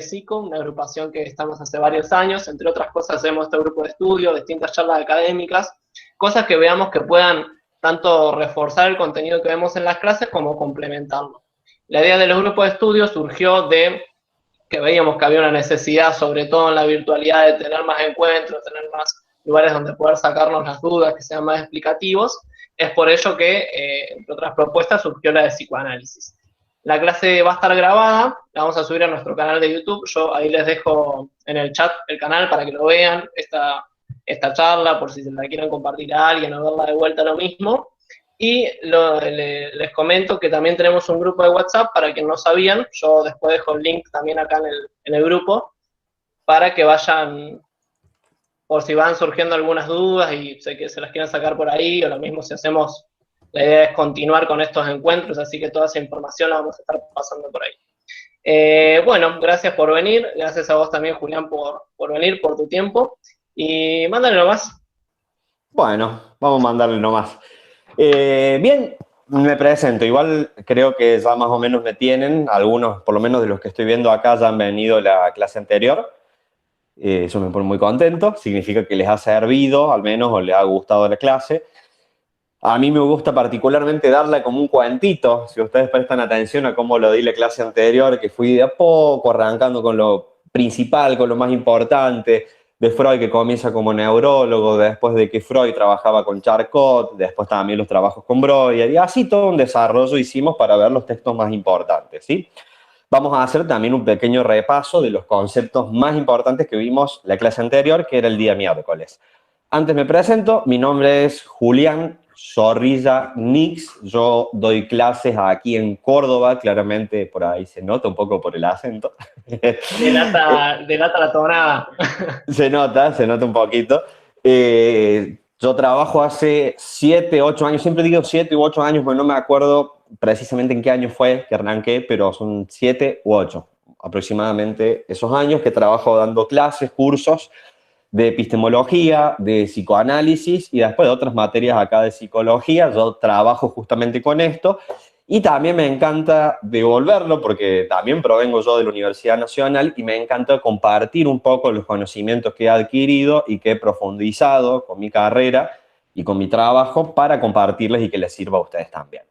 SICO, una agrupación que estamos hace varios años. Entre otras cosas, hacemos este grupo de estudio, distintas charlas académicas, cosas que veamos que puedan tanto reforzar el contenido que vemos en las clases como complementarlo. La idea de los grupos de estudio surgió de que veíamos que había una necesidad, sobre todo en la virtualidad, de tener más encuentros, tener más lugares donde poder sacarnos las dudas, que sean más explicativos. Es por ello que, entre otras propuestas, surgió la de psicoanálisis. La clase va a estar grabada, la vamos a subir a nuestro canal de YouTube. Yo ahí les dejo en el chat el canal para que lo vean, esta charla, por si se la quieren compartir a alguien o verla de vuelta, lo mismo. Y les comento que también tenemos un grupo de WhatsApp, para quienes no sabían. Yo después dejo el link también acá en el grupo, para que vayan, por si van surgiendo algunas dudas y sé que se las quieren sacar por ahí, o lo mismo si hacemos, la idea es continuar con estos encuentros, así que toda esa información la vamos a estar pasando por ahí. Bueno, gracias por venir, gracias a vos también, Julián, por venir, por tu tiempo, y mándale nomás. Bueno, vamos a mandarle nomás. Bien, me presento. Igual creo que ya más o menos me tienen. Algunos, por lo menos de los que estoy viendo acá, ya han venido a la clase anterior. Eso me pone muy contento. Significa que les ha servido, al menos, o les ha gustado la clase. A mí me gusta particularmente darla como un cuentito. Si ustedes prestan atención a cómo lo di la clase anterior, que fui de a poco, arrancando con lo principal, con lo más importante, de Freud, que comienza como neurólogo, después de que Freud trabajaba con Charcot, después también los trabajos con Breuer, y así todo un desarrollo hicimos para ver los textos más importantes, ¿sí? Vamos a hacer también un pequeño repaso de los conceptos más importantes que vimos la clase anterior, que era el día miércoles. Antes me presento, mi nombre es Julián Zorrilla Nix, yo doy clases aquí en Córdoba, claramente por ahí se nota un poco por el acento. Delata la tonada. Se nota un poquito. Yo trabajo hace 7, 8 años, siempre digo 7 u 8 años, porque no me acuerdo precisamente en qué año fue que arranqué, pero son 7 u 8 aproximadamente esos años que trabajo dando clases, cursos de epistemología, de psicoanálisis y después de otras materias acá de psicología. Yo trabajo justamente con esto y también me encanta devolverlo porque también provengo yo de la Universidad Nacional y me encanta compartir un poco los conocimientos que he adquirido y que he profundizado con mi carrera y con mi trabajo para compartirles y que les sirva a ustedes también.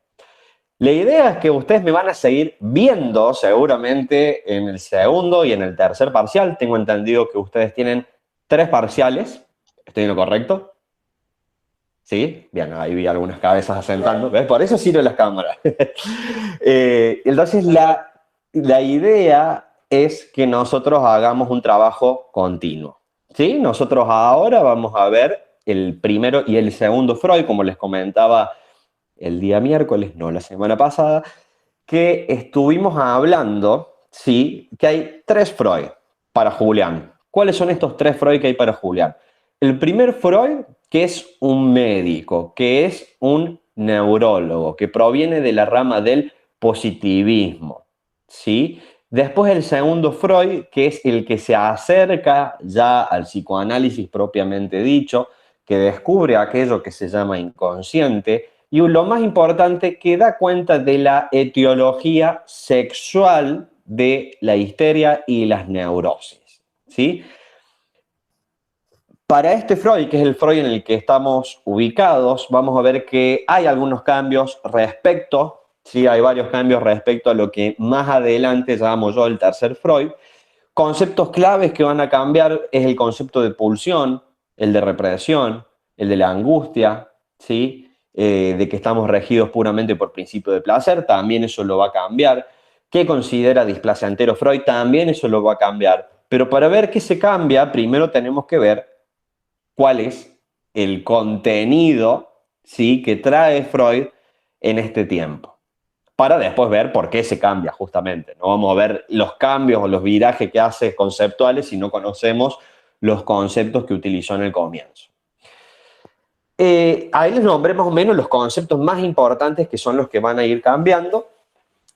La idea es que ustedes me van a seguir viendo seguramente en el segundo y en el tercer parcial. Tengo entendido que ustedes tienen 3 parciales. ¿Estoy en lo correcto? ¿Sí? Bien, ahí vi algunas cabezas asentando. ¿Ves? Por eso sirven las cámaras. Entonces, la idea es que nosotros hagamos un trabajo continuo. ¿Sí? Nosotros ahora vamos a ver el primero y el segundo Freud, como les comentaba el día miércoles, no la semana pasada, que estuvimos hablando, sí, que hay 3 Freud para Julián. ¿Cuáles son estos 3 Freud que hay para Julián? El primer Freud, que es un médico, que es un neurólogo, que proviene de la rama del positivismo, ¿sí? Después el segundo Freud, que es el que se acerca ya al psicoanálisis propiamente dicho, que descubre aquello que se llama inconsciente, y lo más importante, que da cuenta de la etiología sexual de la histeria y las neurosis, ¿sí? Para este Freud, que es el Freud en el que estamos ubicados, vamos a ver que hay algunos cambios respecto, sí, hay varios cambios respecto a lo que más adelante llamo yo el tercer Freud. Conceptos claves que van a cambiar es el concepto de pulsión, el de represión, el de la angustia, ¿sí? De que estamos regidos puramente por principio de placer, también eso lo va a cambiar. ¿Qué considera displacentero Freud? También eso lo va a cambiar. Pero para ver qué se cambia, primero tenemos que ver cuál es el contenido, ¿sí?, que trae Freud en este tiempo, para después ver por qué se cambia justamente. No vamos a ver los cambios o los virajes que hace conceptuales si no conocemos los conceptos que utilizó en el comienzo. Ahí les nombré más o menos los conceptos más importantes que son los que van a ir cambiando.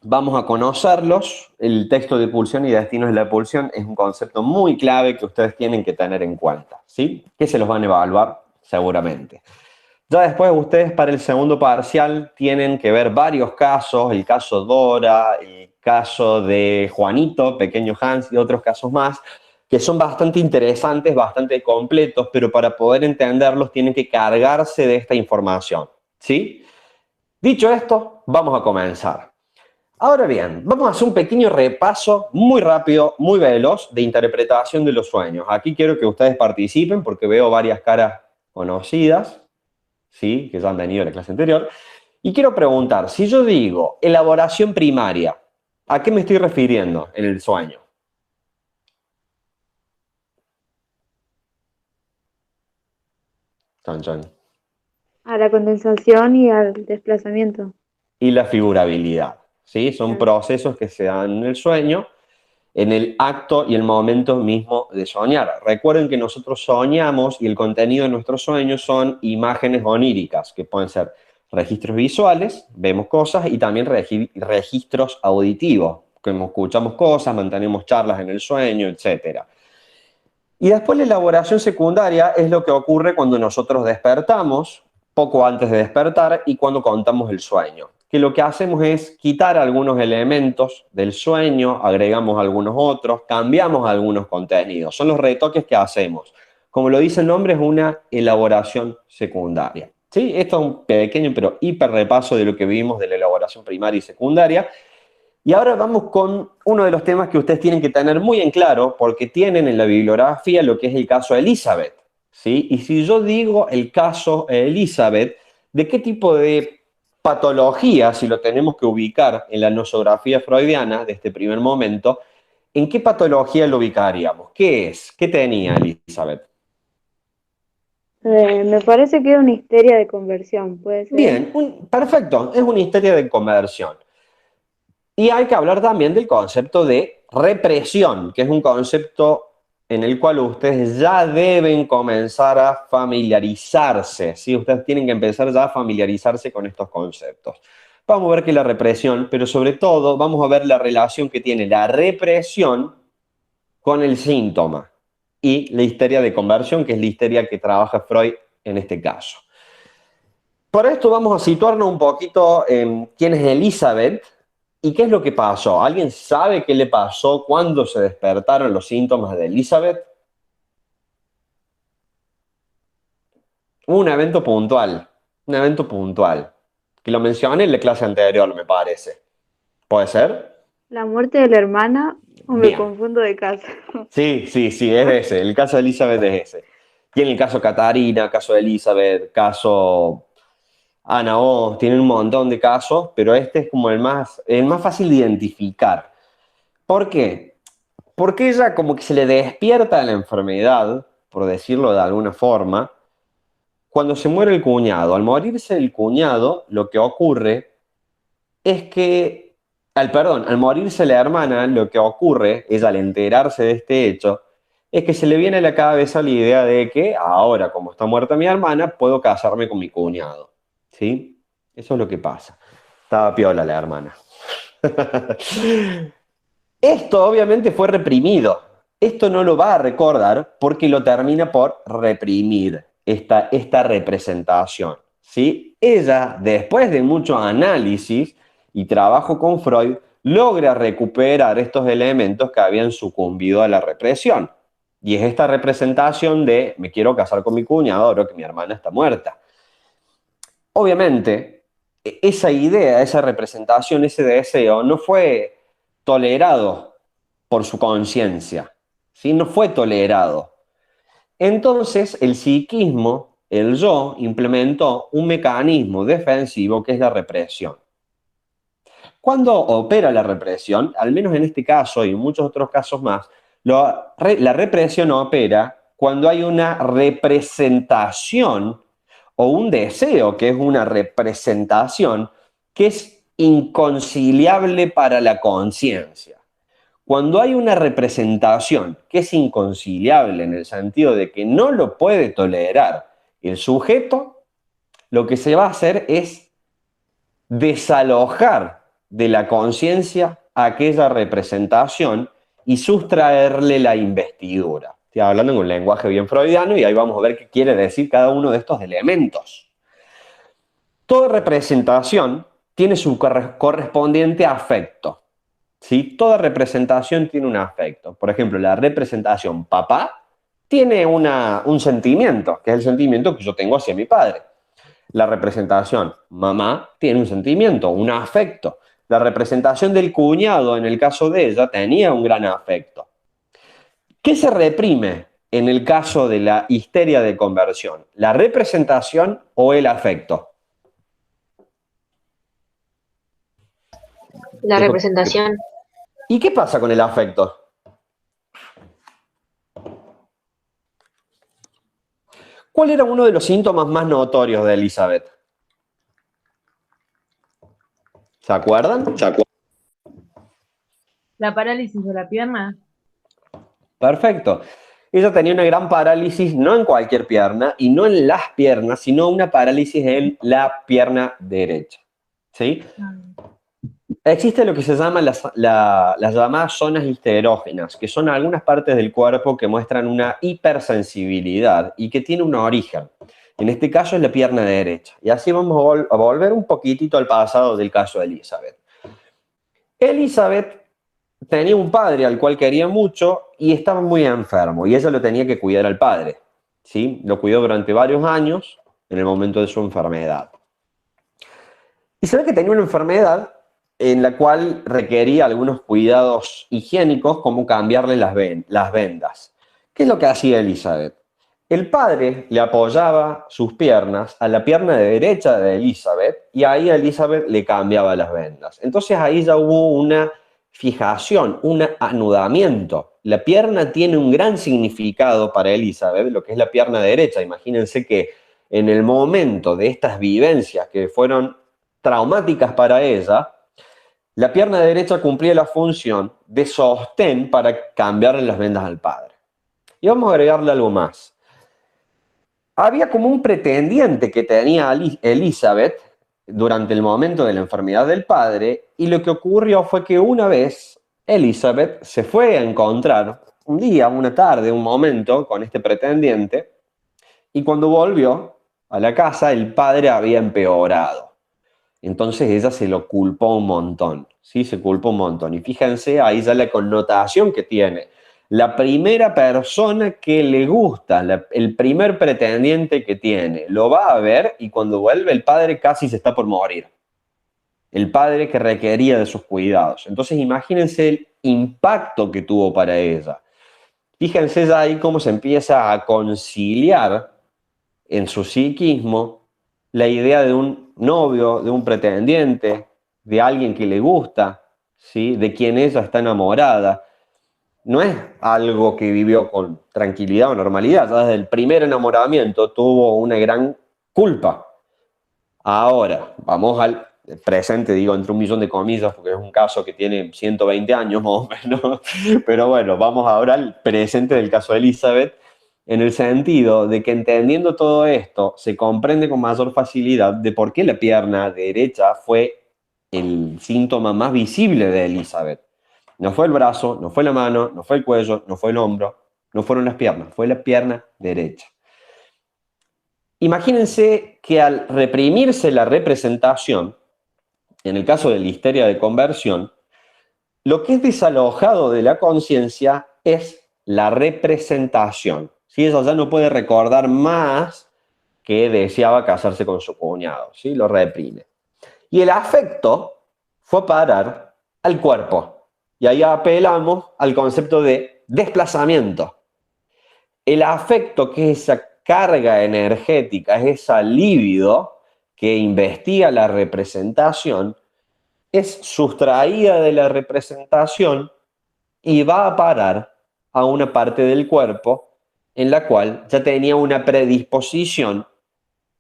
Vamos a conocerlos. El texto de pulsión y destinos de la pulsión es un concepto muy clave que ustedes tienen que tener en cuenta, ¿sí? Que se los van a evaluar seguramente. Ya después ustedes para el segundo parcial tienen que ver varios casos, el caso Dora, el caso de Juanito, pequeño Hans y otros casos más, que son bastante interesantes, bastante completos, pero para poder entenderlos tienen que cargarse de esta información, ¿sí? Dicho esto, vamos a comenzar. Ahora bien, vamos a hacer un pequeño repaso muy rápido, muy veloz de interpretación de los sueños. Aquí quiero que ustedes participen porque veo varias caras conocidas, ¿sí? Que ya han venido a la clase anterior. Y quiero preguntar, si yo digo elaboración primaria, ¿a qué me estoy refiriendo en el sueño? Chan, chan. A la condensación y al desplazamiento. Y la figurabilidad, ¿sí? Son Claro. procesos que se dan en el sueño, en el acto y el momento mismo de soñar. Recuerden que nosotros soñamos y el contenido de nuestros sueños son imágenes oníricas, que pueden ser registros visuales, vemos cosas, y también registros auditivos, como escuchamos cosas, mantenemos charlas en el sueño, etc. Y después la elaboración secundaria es lo que ocurre cuando nosotros despertamos, poco antes de despertar y cuando contamos el sueño. Que lo que hacemos es quitar algunos elementos del sueño, agregamos algunos otros, cambiamos algunos contenidos. Son los retoques que hacemos. Como lo dice el nombre, es una elaboración secundaria. ¿Sí? Esto es un pequeño pero hiper repaso de lo que vimos de la elaboración primaria y secundaria. Y ahora vamos con uno de los temas que ustedes tienen que tener muy en claro, porque tienen en la bibliografía lo que es el caso Elizabeth, ¿sí? Y si yo digo el caso Elizabeth, ¿de qué tipo de patología, si lo tenemos que ubicar en la nosografía freudiana de este primer momento, en qué patología lo ubicaríamos? ¿Qué es? ¿Qué tenía Elizabeth? Me parece que es una histeria de conversión, ¿puede ser? Bien, perfecto, es una histeria de conversión. Y hay que hablar también del concepto de represión, que es un concepto en el cual ustedes ya deben comenzar a familiarizarse, ¿sí? Ustedes tienen que empezar ya a familiarizarse con estos conceptos. Vamos a ver qué es la represión, pero sobre todo vamos a ver la relación que tiene la represión con el síntoma y la histeria de conversión, que es la histeria que trabaja Freud en este caso. Por esto vamos a situarnos un poquito en quién es Elizabeth y qué es lo que pasó. ¿Alguien sabe qué le pasó cuando se despertaron los síntomas de Elizabeth? Un evento puntual, que lo mencioné en la clase anterior, me parece. ¿Puede ser? ¿La muerte de la hermana o me Bien. confundo de casa? Sí, es ese. El caso de Elizabeth es ese. Tiene el caso Catarina, caso de Elizabeth, caso Ana O, tienen un montón de casos, pero este es como el más fácil de identificar. ¿Por qué? Porque ella como que se le despierta la enfermedad, por decirlo de alguna forma, cuando se muere el cuñado. Al morirse el cuñado, lo que ocurre es que, al morirse la hermana, lo que ocurre es, al enterarse de este hecho, es que se le viene a la cabeza la idea de que ahora, como está muerta mi hermana, puedo casarme con mi cuñado. ¿Sí? Eso es lo que pasa. Estaba piola la hermana. Esto obviamente fue reprimido. Esto no lo va a recordar porque lo termina por reprimir esta representación. ¿Sí? Ella, después de mucho análisis y trabajo con Freud, logra recuperar estos elementos que habían sucumbido a la represión. Y es esta representación de me quiero casar con mi cuñado ahora que mi hermana está muerta. Obviamente, esa idea, esa representación, ese deseo no fue tolerado por su conciencia, ¿sí? No fue tolerado. Entonces, el psiquismo, el yo, implementó un mecanismo defensivo que es la represión. Cuando opera la represión, al menos en este caso y en muchos otros casos más, la represión opera cuando hay una representación o un deseo que es una representación que es inconciliable para la conciencia. Cuando hay una representación que es inconciliable en el sentido de que no lo puede tolerar el sujeto, lo que se va a hacer es desalojar de la conciencia aquella representación y sustraerle la investidura. Estoy hablando en un lenguaje bien freudiano y ahí vamos a ver qué quiere decir cada uno de estos elementos. Toda representación tiene su correspondiente afecto. ¿sí? Toda representación tiene un afecto. Por ejemplo, la representación papá tiene un sentimiento, que es el sentimiento que yo tengo hacia mi padre. La representación mamá tiene un sentimiento, un afecto. La representación del cuñado, en el caso de ella, tenía un gran afecto. ¿Qué se reprime en el caso de la histeria de conversión? ¿La representación o el afecto? La representación. ¿Y qué pasa con el afecto? ¿Cuál era uno de los síntomas más notorios de Elizabeth? ¿Se acuerdan? La parálisis de la pierna. Perfecto. Ella tenía una gran parálisis, no en cualquier pierna y no en las piernas, sino una parálisis en la pierna derecha. ¿Sí? Existe lo que se llama las llamadas zonas histerógenas, que son algunas partes del cuerpo que muestran una hipersensibilidad y que tiene un origen. En este caso es la pierna derecha. Y así vamos a volver un poquitito al pasado del caso de Elizabeth. Elizabeth tenía un padre al cual quería mucho y estaba muy enfermo y ella lo tenía que cuidar al padre, ¿sí? Lo cuidó durante varios años en el momento de su enfermedad. Y se ve que tenía una enfermedad en la cual requería algunos cuidados higiénicos, como cambiarle las vendas. ¿Qué es lo que hacía Elizabeth? El padre le apoyaba sus piernas a la pierna derecha de Elizabeth y ahí a Elizabeth le cambiaba las vendas. Entonces ahí ya hubo una fijación, un anudamiento. La pierna tiene un gran significado para Elizabeth, lo que es la pierna derecha. Imagínense que en el momento de estas vivencias que fueron traumáticas para ella, la pierna derecha cumplía la función de sostén para cambiarle las vendas al padre. Y vamos a agregarle algo más. Había como un pretendiente que tenía Elizabeth durante el momento de la enfermedad del padre, y lo que ocurrió fue que una vez Elizabeth se fue a encontrar un día, una tarde, un momento con este pretendiente, y cuando volvió a la casa el padre había empeorado. Entonces ella se lo culpó un montón, ¿sí? Se culpó un montón. Y fíjense, ahí ya la connotación que tiene. La primera persona que le gusta, el primer pretendiente que tiene, lo va a ver y cuando vuelve el padre casi se está por morir. El padre que requería de sus cuidados. Entonces imagínense el impacto que tuvo para ella. Fíjense ya ahí cómo se empieza a conciliar en su psiquismo la idea de un novio, de un pretendiente, de alguien que le gusta, ¿sí? De quien ella está enamorada. No es algo que vivió con tranquilidad o normalidad. Ya desde el primer enamoramiento tuvo una gran culpa. Ahora, vamos al presente, digo entre un millón de comillas, porque es un caso que tiene 120 años más o menos. Pero bueno, vamos ahora al presente del caso de Elizabeth, en el sentido de que entendiendo todo esto, se comprende con mayor facilidad de por qué la pierna derecha fue el síntoma más visible de Elizabeth. No fue el brazo, no fue la mano, no fue el cuello, no fue el hombro, no fueron las piernas, fue la pierna derecha. Imagínense que al reprimirse la representación, en el caso de la histeria de conversión, lo que es desalojado de la conciencia es la representación. ¿Sí? Ella ya no puede recordar más que deseaba casarse con su cuñado, ¿sí? Lo reprime. Y el afecto fue a parar al cuerpo. Y ahí apelamos al concepto de desplazamiento. El afecto, que es esa carga energética, es esa libido que investiga la representación, es sustraída de la representación y va a parar a una parte del cuerpo en la cual ya tenía una predisposición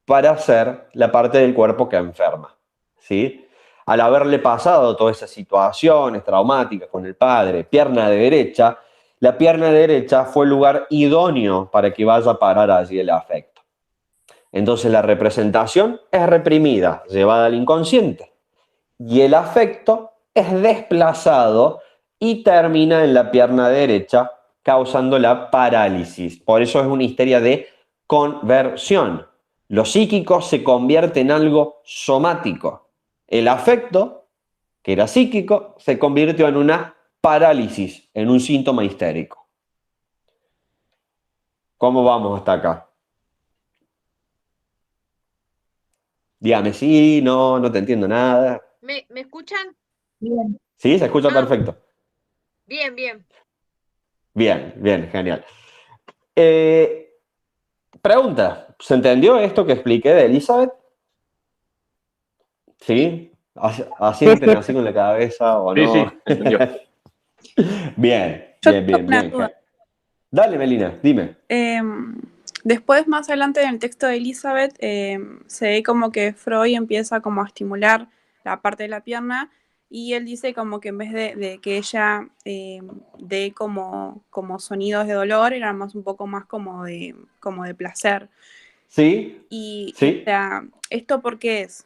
para ser la parte del cuerpo que enferma, ¿sí? Al haberle pasado todas esas situaciones traumáticas con el padre, pierna derecha, la pierna derecha fue el lugar idóneo para que vaya a parar allí el afecto. Entonces la representación es reprimida, llevada al inconsciente, y el afecto es desplazado y termina en la pierna derecha, causando la parálisis. Por eso es una histeria de conversión. Lo psíquico se convierte en algo somático. El afecto que era psíquico, se convirtió en una parálisis, en un síntoma histérico. ¿Cómo vamos hasta acá? Dígame sí, no, no te entiendo nada. ¿Me escuchan? Bien. Sí, se escucha Ah. perfecto. Bien, bien. Bien, bien, genial. Pregunta, ¿se entendió esto que expliqué de Elizabeth? ¿Sí? ¿Asienten así con la cabeza o Sí, no? sí, entendió. Bien, Yo bien, tengo bien, una bien. duda. Dale, Melina, dime. Después, más adelante en el texto de Elizabeth, se ve como que Freud empieza como a estimular la parte de la pierna y él dice como que en vez de que ella dé como sonidos de dolor, era más un poco más como de placer. ¿Sí? Y, o ¿Sí? sea, ¿esto por qué es?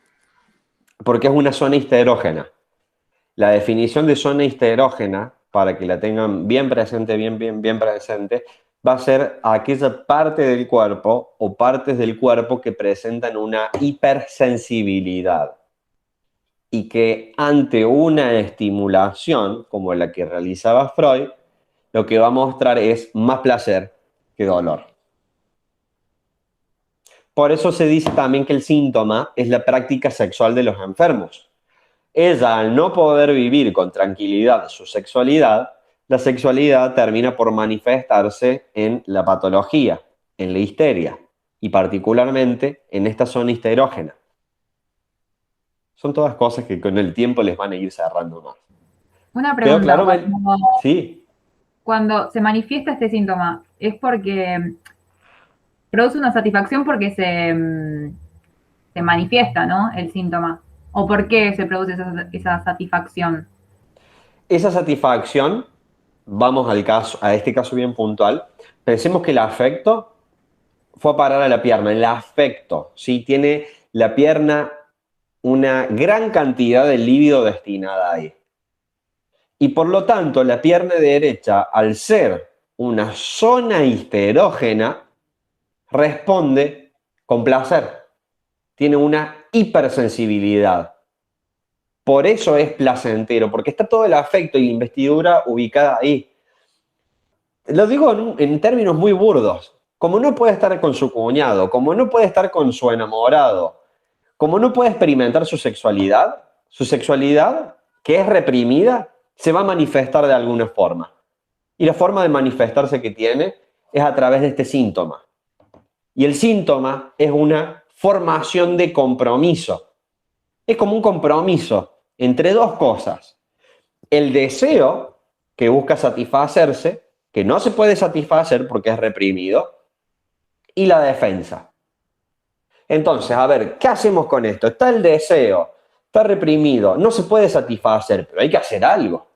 Porque es una zona histerógena. La definición de zona histerógena, para que la tengan bien presente, bien presente, va a ser aquella parte del cuerpo o partes del cuerpo que presentan una hipersensibilidad y que ante una estimulación como la que realizaba Freud, lo que va a mostrar es más placer que dolor. Por eso se dice también que el síntoma es la práctica sexual de los enfermos. Ella, al no poder vivir con tranquilidad su sexualidad, la sexualidad termina por manifestarse en la patología, en la histeria, y particularmente en esta zona histerógena. Son todas cosas que con el tiempo les van a ir cerrando más. Una ¿Quedó pregunta, claro, Mel? Sí. cuando se manifiesta este síntoma, ¿es porque produce una satisfacción porque se manifiesta, ¿no? El síntoma. ¿O por qué se produce esa satisfacción? Esa satisfacción, vamos al caso, a este caso bien puntual, pensemos que el afecto fue a parar a la pierna. El afecto, ¿sí? Tiene la pierna una gran cantidad de líbido destinada ahí. Y por lo tanto, la pierna derecha, al ser una zona histerógena, responde con placer. Tiene una hipersensibilidad. Por eso es placentero, porque está todo el afecto y la investidura ubicada ahí. Lo digo en términos muy burdos. Como no puede estar con su cuñado, como no puede estar con su enamorado, como no puede experimentar su sexualidad, que es reprimida, se va a manifestar de alguna forma. Y la forma de manifestarse que tiene es a través de este síntoma. Y el síntoma es una formación de compromiso. Es como un compromiso entre dos cosas. El deseo que busca satisfacerse, que no se puede satisfacer porque es reprimido, y la defensa. Entonces, a ver, ¿qué hacemos con esto? Está el deseo, está reprimido, no se puede satisfacer, pero hay que hacer algo.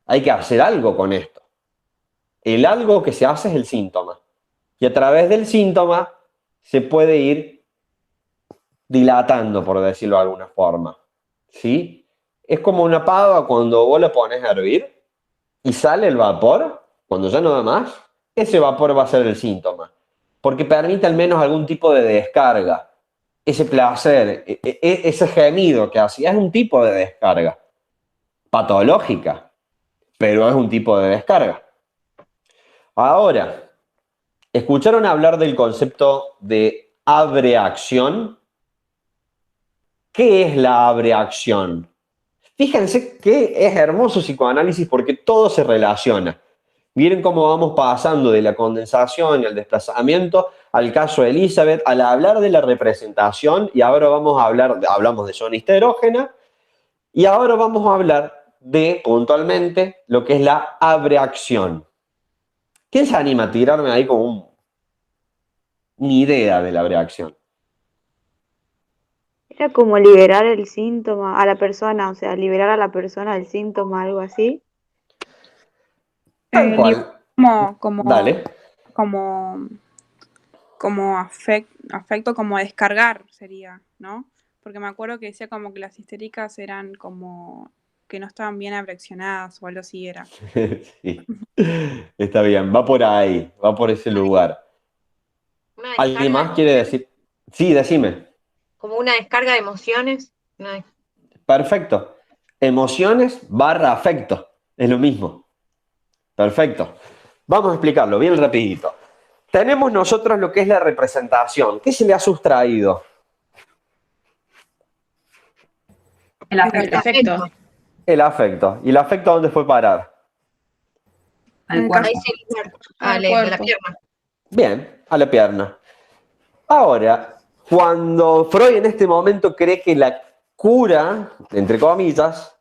Hay que hacer algo con esto. El algo que se hace es el síntoma. Y a través del síntoma se puede ir dilatando, por decirlo de alguna forma. ¿Sí? Es como una pava cuando vos la pones a hervir y sale el vapor, cuando ya no da más, ese vapor va a ser el síntoma. Porque permite al menos algún tipo de descarga. Ese placer, ese gemido que hacía, es un tipo de descarga. Patológica, pero es un tipo de descarga. Ahora, ¿escucharon hablar del concepto de abreacción? ¿Qué es la abreacción? Fíjense que es hermoso psicoanálisis porque todo se relaciona. Miren cómo vamos pasando de la condensación y el desplazamiento al caso de Elizabeth, al hablar de la representación, y ahora hablamos de zona histerógena, y ahora vamos a hablar de, puntualmente, lo que es la abreacción. ¿Quién se anima a tirarme ahí con una idea de la abreacción? Era como liberar el síntoma a la persona, o sea, liberar a la persona del síntoma, algo así. Tal cual. Como, Dale. como, como afecto, como descargar sería, ¿no? Porque me acuerdo que decía como que las histéricas eran como que no estaban bien abreaccionadas o algo así era. Sí. Está bien, va por ahí, va por ese lugar. Una ¿Alguien descarga de más quiere emociones, decir? Sí, decime. como una descarga de emociones. Una- Perfecto. emociones barra afecto. Es lo mismo. Perfecto. Vamos a explicarlo bien rapidito. Tenemos nosotros lo que es la representación. ¿Qué se le ha sustraído? El afecto. Perfecto. El afecto. ¿Y el afecto a dónde fue a parar? Al cuerpo. Ahí sí, claro. Al A la cuerpo. pierna. Bien, a la pierna. Ahora, cuando Freud en este momento cree que la cura, entre comillas,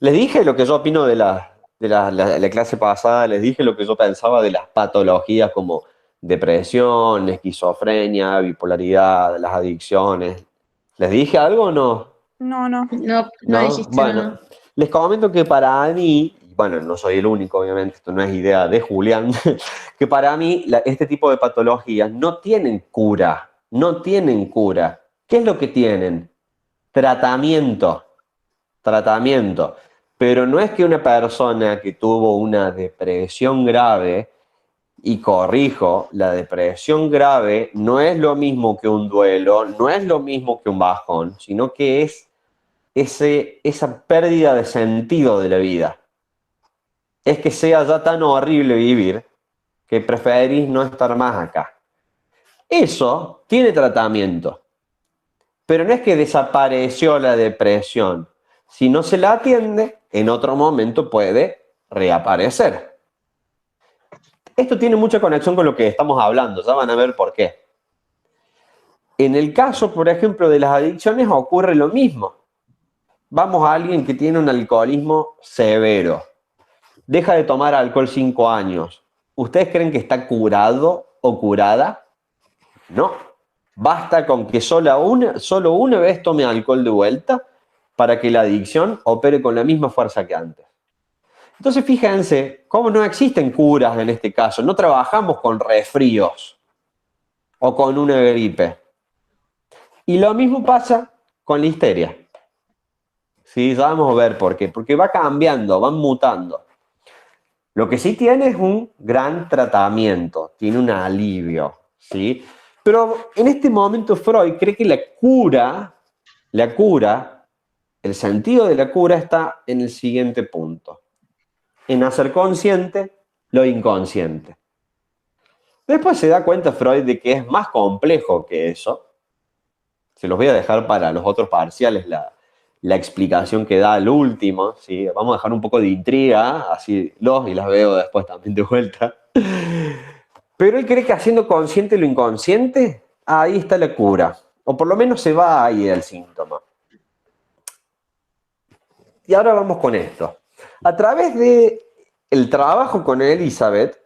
les dije lo que yo opino de la clase pasada, les dije lo que yo pensaba de las patologías como depresión, esquizofrenia, bipolaridad, las adicciones. ¿Les dije algo o no? No, no. No, ¿No? dijiste Bueno, nada. les comento que para mí, bueno, no soy el único, obviamente, esto no es idea de Julián, que para mí este tipo de patologías no tienen cura, no tienen cura. ¿Qué es lo que tienen? Tratamiento, tratamiento. Pero no es que una persona que tuvo una depresión grave, y corrijo, la depresión grave no es lo mismo que un duelo, no es lo mismo que un bajón, sino que es esa pérdida de sentido de la vida. Es que sea ya tan horrible vivir que preferís no estar más acá. Eso tiene tratamiento, pero no es que desapareció la depresión. Si no se la atiende, en otro momento puede reaparecer. Esto tiene mucha conexión con lo que estamos hablando, ya van a ver por qué. En el caso, por ejemplo, de las adicciones ocurre lo mismo. Vamos a alguien que tiene un alcoholismo severo. Deja de tomar alcohol 5 años. ¿Ustedes creen que está curado o curada? No. Basta con que solo una vez tome alcohol de vuelta para que la adicción opere con la misma fuerza que antes. Entonces, fíjense cómo no existen curas en este caso. No trabajamos con resfríos o con una gripe. Y lo mismo pasa con la histeria. Sí, ya vamos a ver por qué. Porque va cambiando, van mutando. Lo que sí tiene es un gran tratamiento, tiene un alivio, ¿sí? Pero en este momento Freud cree que la cura, el sentido de la cura está en el siguiente punto. En hacer consciente lo inconsciente. Después se da cuenta Freud de que es más complejo que eso. Se los voy a dejar para los otros parciales la explicación que da al último, ¿sí? Vamos a dejar un poco de intriga, así y las veo después también de vuelta. Pero él cree que haciendo consciente lo inconsciente, ahí está la cura. O por lo menos se va ahí el síntoma. Y ahora vamos con esto. A través del trabajo con Elizabeth,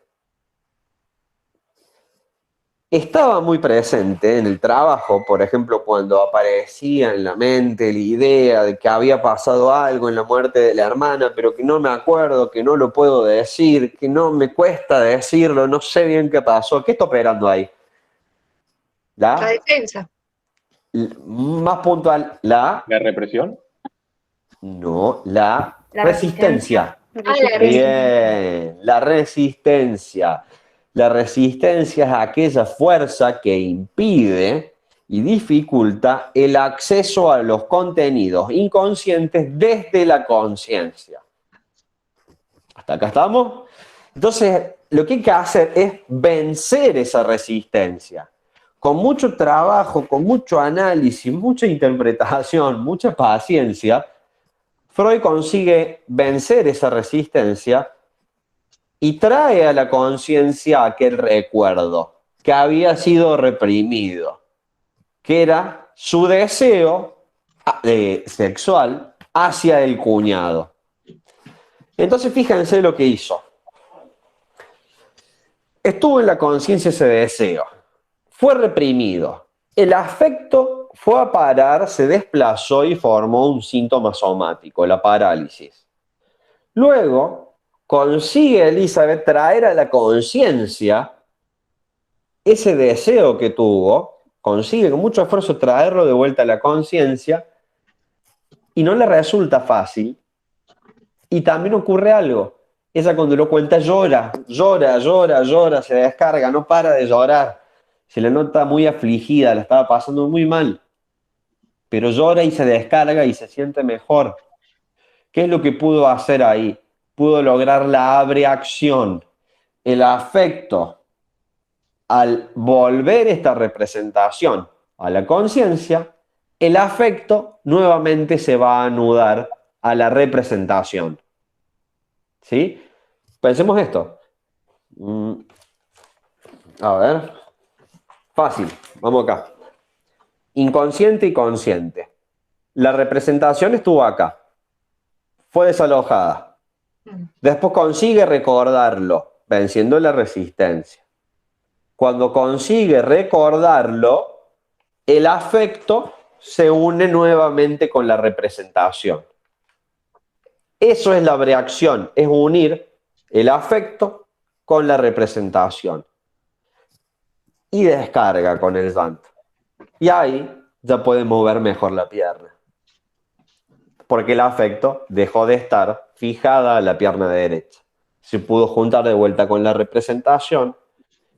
estaba muy presente en el trabajo, por ejemplo, cuando aparecía en la mente la idea de que había pasado algo en la muerte de la hermana, pero que no me acuerdo, que no lo puedo decir, que no me cuesta decirlo, no sé bien qué pasó. ¿Qué está operando ahí? La defensa. Más puntual, ¿La represión? No, la La resistencia. Bien, la resistencia. La resistencia es aquella fuerza que impide y dificulta el acceso a los contenidos inconscientes desde la conciencia. ¿Hasta acá estamos? Entonces, lo que hay que hacer es vencer esa resistencia. Con mucho trabajo, con mucho análisis, mucha interpretación, mucha paciencia, Freud consigue vencer esa resistencia y trae a la conciencia aquel recuerdo que había sido reprimido, que era su deseo sexual hacia el cuñado. Entonces, fíjense lo que hizo. Estuvo en la conciencia ese deseo, fue reprimido. El afecto fue a parar, se desplazó y formó un síntoma somático, la parálisis. Luego, consigue Elizabeth traer a la conciencia ese deseo que tuvo, consigue con mucho esfuerzo traerlo de vuelta a la conciencia y no le resulta fácil. Y también ocurre algo. Ella cuando lo cuenta llora, se descarga, no para de llorar. Se le nota muy afligida, la estaba pasando muy mal. Pero llora y se descarga y se siente mejor. ¿Qué es lo que pudo hacer ahí? Pudo lograr la abreacción, el afecto. Al volver esta representación a la conciencia, el afecto nuevamente se va a anudar a la representación. ¿Sí? Pensemos esto. A ver. Fácil. Vamos acá. Inconsciente y consciente. La representación estuvo acá. Fue desalojada. Después consigue recordarlo, venciendo la resistencia. Cuando consigue recordarlo, el afecto se une nuevamente con la representación. Eso es la abreacción, es unir el afecto con la representación. Y descarga con el llanto. Y ahí ya puede mover mejor la pierna. Porque el afecto dejó de estar fijada a la pierna derecha. Se pudo juntar de vuelta con la representación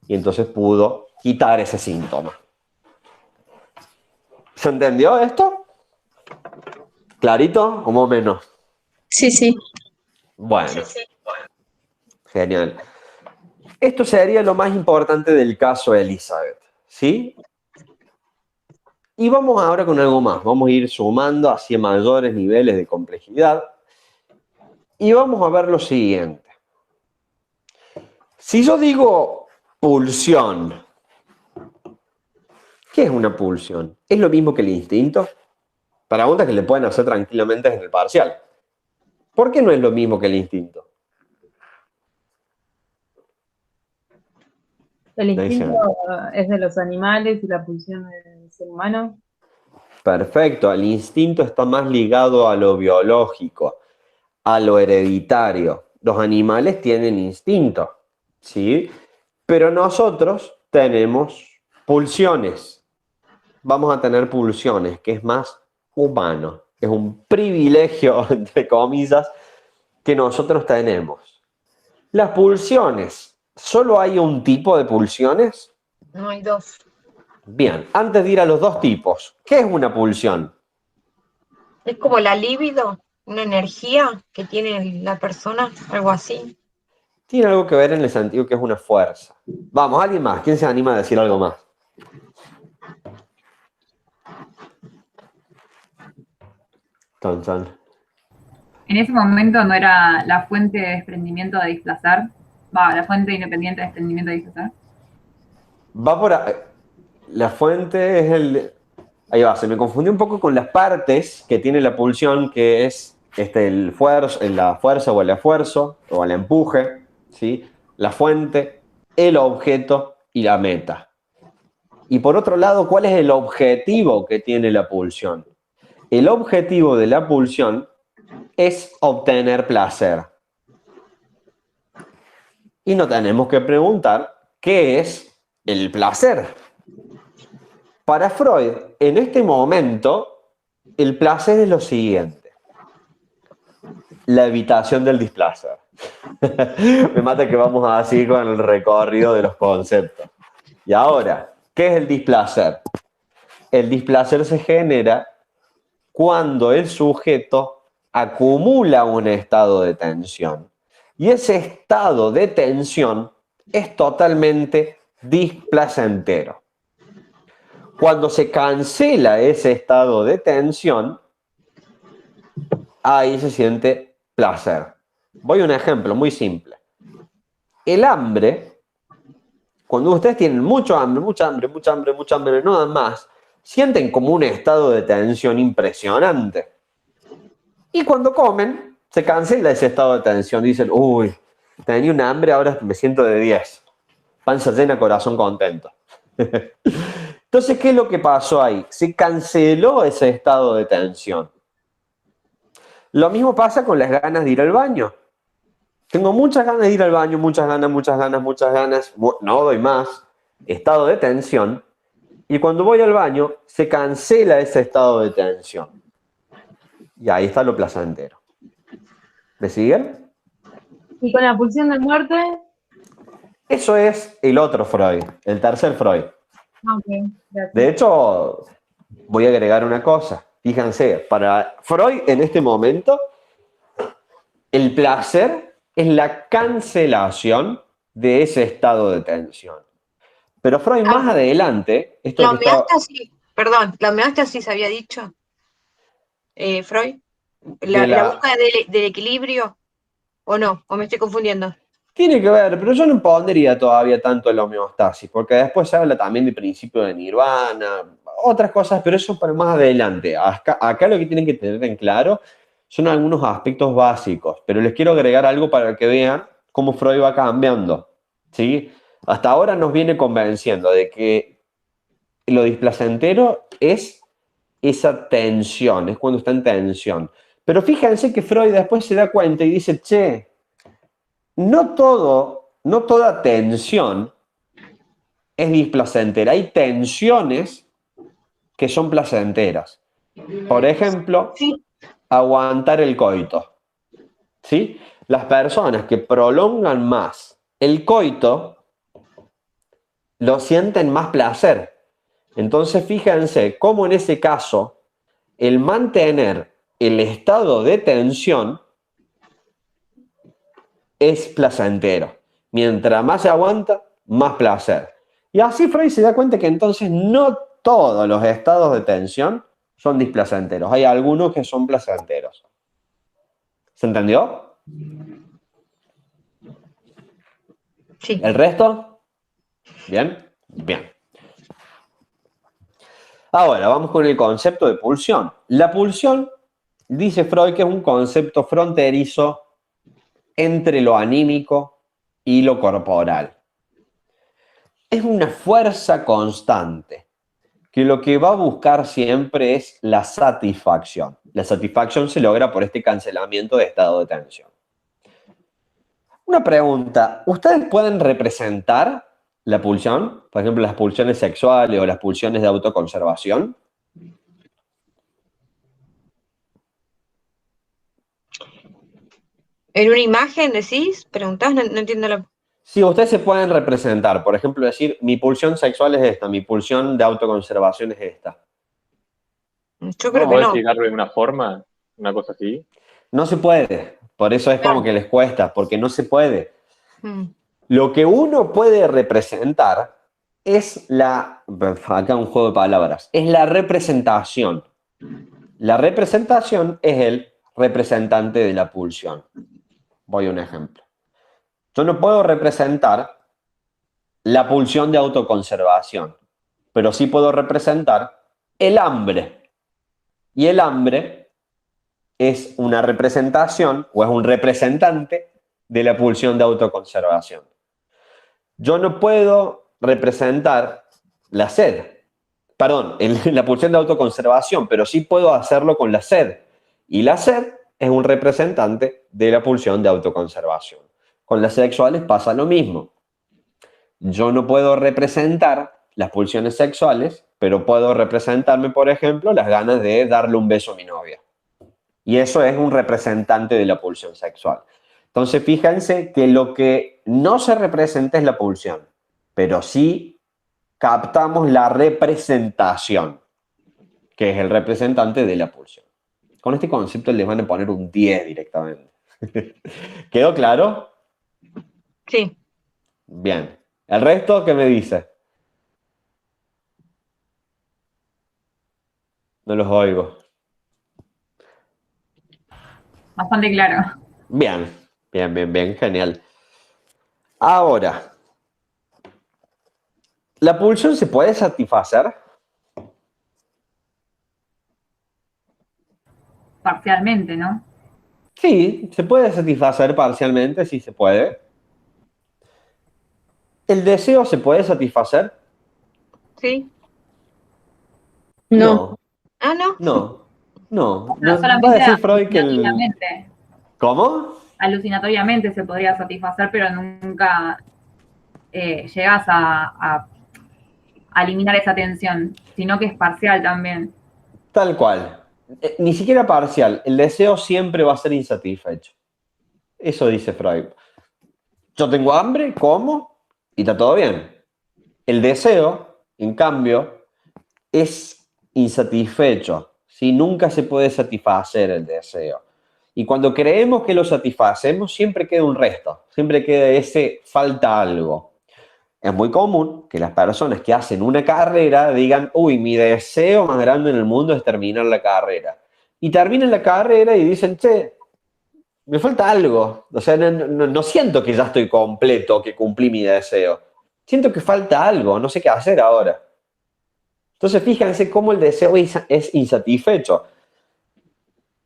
y entonces pudo quitar ese síntoma. ¿Se entendió esto? ¿Clarito o más o menos? Sí, sí. Bueno, genial. Esto sería lo más importante del caso Elizabeth, ¿sí? Y vamos ahora con algo más. Vamos a ir sumando hacia mayores niveles de complejidad. Y vamos a ver lo siguiente. Si yo digo pulsión, ¿qué es una pulsión? ¿Es lo mismo que el instinto? Preguntas que le pueden hacer tranquilamente en el parcial. ¿Por qué no es lo mismo que el instinto? El instinto es de los animales y la pulsión del ser humano. Perfecto, el instinto está más ligado a lo biológico, a lo hereditario. Los animales tienen instinto, ¿sí? Pero nosotros tenemos pulsiones. Vamos a tener pulsiones, que es más humano. Es un privilegio, entre comillas, que nosotros tenemos. Las pulsiones, ¿solo hay un tipo de pulsiones? No hay dos. Bien, antes de ir a los dos tipos, ¿qué es una pulsión? Es como la libido, una energía que tiene la persona, algo así. Tiene algo que ver en el sentido que es una fuerza. Vamos, alguien más. ¿Quién se anima a decir algo más? Chan, chan. En ese momento no era la fuente de desprendimiento de displazar. La fuente independiente de desprendimiento de displazar. Va por ahí. La fuente es el... Ahí va, se me confundió un poco con las partes que tiene la pulsión, que es la fuerza o el esfuerzo, o el empuje, ¿sí? La fuente, el objeto y la meta. Y por otro lado, ¿cuál es el objetivo que tiene la pulsión? El objetivo de la pulsión es obtener placer. Y nos tenemos que preguntar, ¿qué es el placer? Para Freud, en este momento, el placer es lo siguiente. La evitación del displacer. Me mata que vamos así con el recorrido de los conceptos. Y ahora, ¿qué es el displacer? El displacer se genera cuando el sujeto acumula un estado de tensión. Y ese estado de tensión es totalmente displacentero. Cuando se cancela ese estado de tensión, ahí se siente placer. Voy a un ejemplo muy simple. El hambre, cuando ustedes tienen mucha hambre, no dan más, sienten como un estado de tensión impresionante. Y cuando comen, se cancela ese estado de tensión. Dicen, uy, tenía un hambre, ahora me siento de 10. Panza llena, corazón contento. Entonces, ¿qué es lo que pasó ahí? Se canceló ese estado de tensión. Lo mismo pasa con las ganas de ir al baño. Tengo muchas ganas de ir al baño, muchas ganas, no doy más, estado de tensión. Y cuando voy al baño, se cancela ese estado de tensión. Y ahí está lo placentero. ¿Me siguen? ¿Y con la pulsión de muerte? Eso es el otro Freud, el tercer Freud. Okay, de hecho, voy a agregar una cosa. Fíjense, para Freud en este momento, el placer es la cancelación de ese estado de tensión. Pero Freud más adelante, La homeostasis, perdón, la homeostasis había dicho, Freud, la búsqueda del equilibrio, ¿o no? ¿O me estoy confundiendo? Tiene que ver, pero yo no pondría todavía tanto la homeostasis, porque después se habla también del principio de nirvana, otras cosas, pero eso para más adelante. Acá lo que tienen que tener en claro son algunos aspectos básicos, pero les quiero agregar algo para que vean cómo Freud va cambiando, ¿sí? Hasta ahora nos viene convenciendo de que lo displacentero es esa tensión, es cuando está en tensión. Pero fíjense que Freud después se da cuenta y dice, che, no toda tensión es displacentera. Hay tensiones que son placenteras. Por ejemplo, aguantar el coito. ¿Sí? Las personas que prolongan más el coito lo sienten más placer. Entonces, fíjense cómo en ese caso el mantener el estado de tensión es placentero. Mientras más se aguanta, más placer. Y así Freud se da cuenta que entonces no todos los estados de tensión son displacenteros. Hay algunos que son placenteros. ¿Se entendió? Sí. ¿El resto? ¿Bien? Bien. Ahora, vamos con el concepto de pulsión. La pulsión, dice Freud, que es un concepto fronterizo entre lo anímico y lo corporal. Es una fuerza constante que lo que va a buscar siempre es la satisfacción. La satisfacción se logra por este cancelamiento de estado de tensión. Una pregunta, ¿ustedes pueden representar la pulsión? Por ejemplo, las pulsiones sexuales o las pulsiones de autoconservación. ¿En una imagen decís? ¿Preguntás? No entiendo la... Sí, ustedes se pueden representar. Por ejemplo, decir, mi pulsión sexual es esta, mi pulsión de autoconservación es esta. Yo creo que ¿Puedo no. explicarlo de una forma? ¿Una cosa así? No se puede. Por eso es como que les cuesta, porque no se puede. Mm. Lo que uno puede representar es acá un juego de palabras, es la representación. La representación es el representante de la pulsión. Voy a un ejemplo. Yo no puedo representar la pulsión de autoconservación, pero sí puedo representar el hambre. Y el hambre es una representación o es un representante de la pulsión de autoconservación. Yo no puedo representar la sed, perdón, la pulsión de autoconservación, pero sí puedo hacerlo con la sed. Y la sed es un representante de la pulsión de autoconservación. Con las sexuales pasa lo mismo. Yo no puedo representar las pulsiones sexuales, pero puedo representarme, por ejemplo, las ganas de darle un beso a mi novia. Y eso es un representante de la pulsión sexual. Entonces, fíjense que lo que no se representa es la pulsión, pero sí captamos la representación, que es el representante de la pulsión. Con este concepto les van a poner un 10 directamente. ¿Quedó claro? Sí. Bien. ¿El resto qué me dice? No los oigo. Bastante claro. Bien, bien, genial. Ahora, ¿la pulsión se puede satisfacer? Parcialmente, ¿no? Sí, se puede satisfacer parcialmente, sí se puede. ¿El deseo se puede satisfacer? Sí. No. Ah, no. No. No, Va a solamente decir Freud que alucinatoriamente. ¿Cómo? Alucinatoriamente se podría satisfacer, pero nunca llegas a eliminar esa tensión, sino que es parcial también. Tal cual. Ni siquiera parcial. El deseo siempre va a ser insatisfecho. Eso dice Freud. Yo tengo hambre, como y está todo bien. El deseo, en cambio, es insatisfecho. ¿Sí? Nunca se puede satisfacer el deseo. Y cuando creemos que lo satisfacemos, siempre queda un resto, siempre queda ese falta algo. Es muy común que las personas que hacen una carrera digan, uy, mi deseo más grande en el mundo es terminar la carrera. Y terminan la carrera y dicen, che, me falta algo. O sea, no siento que ya estoy completo, que cumplí mi deseo. Siento que falta algo, no sé qué hacer ahora. Entonces, fíjense cómo el deseo es insatisfecho.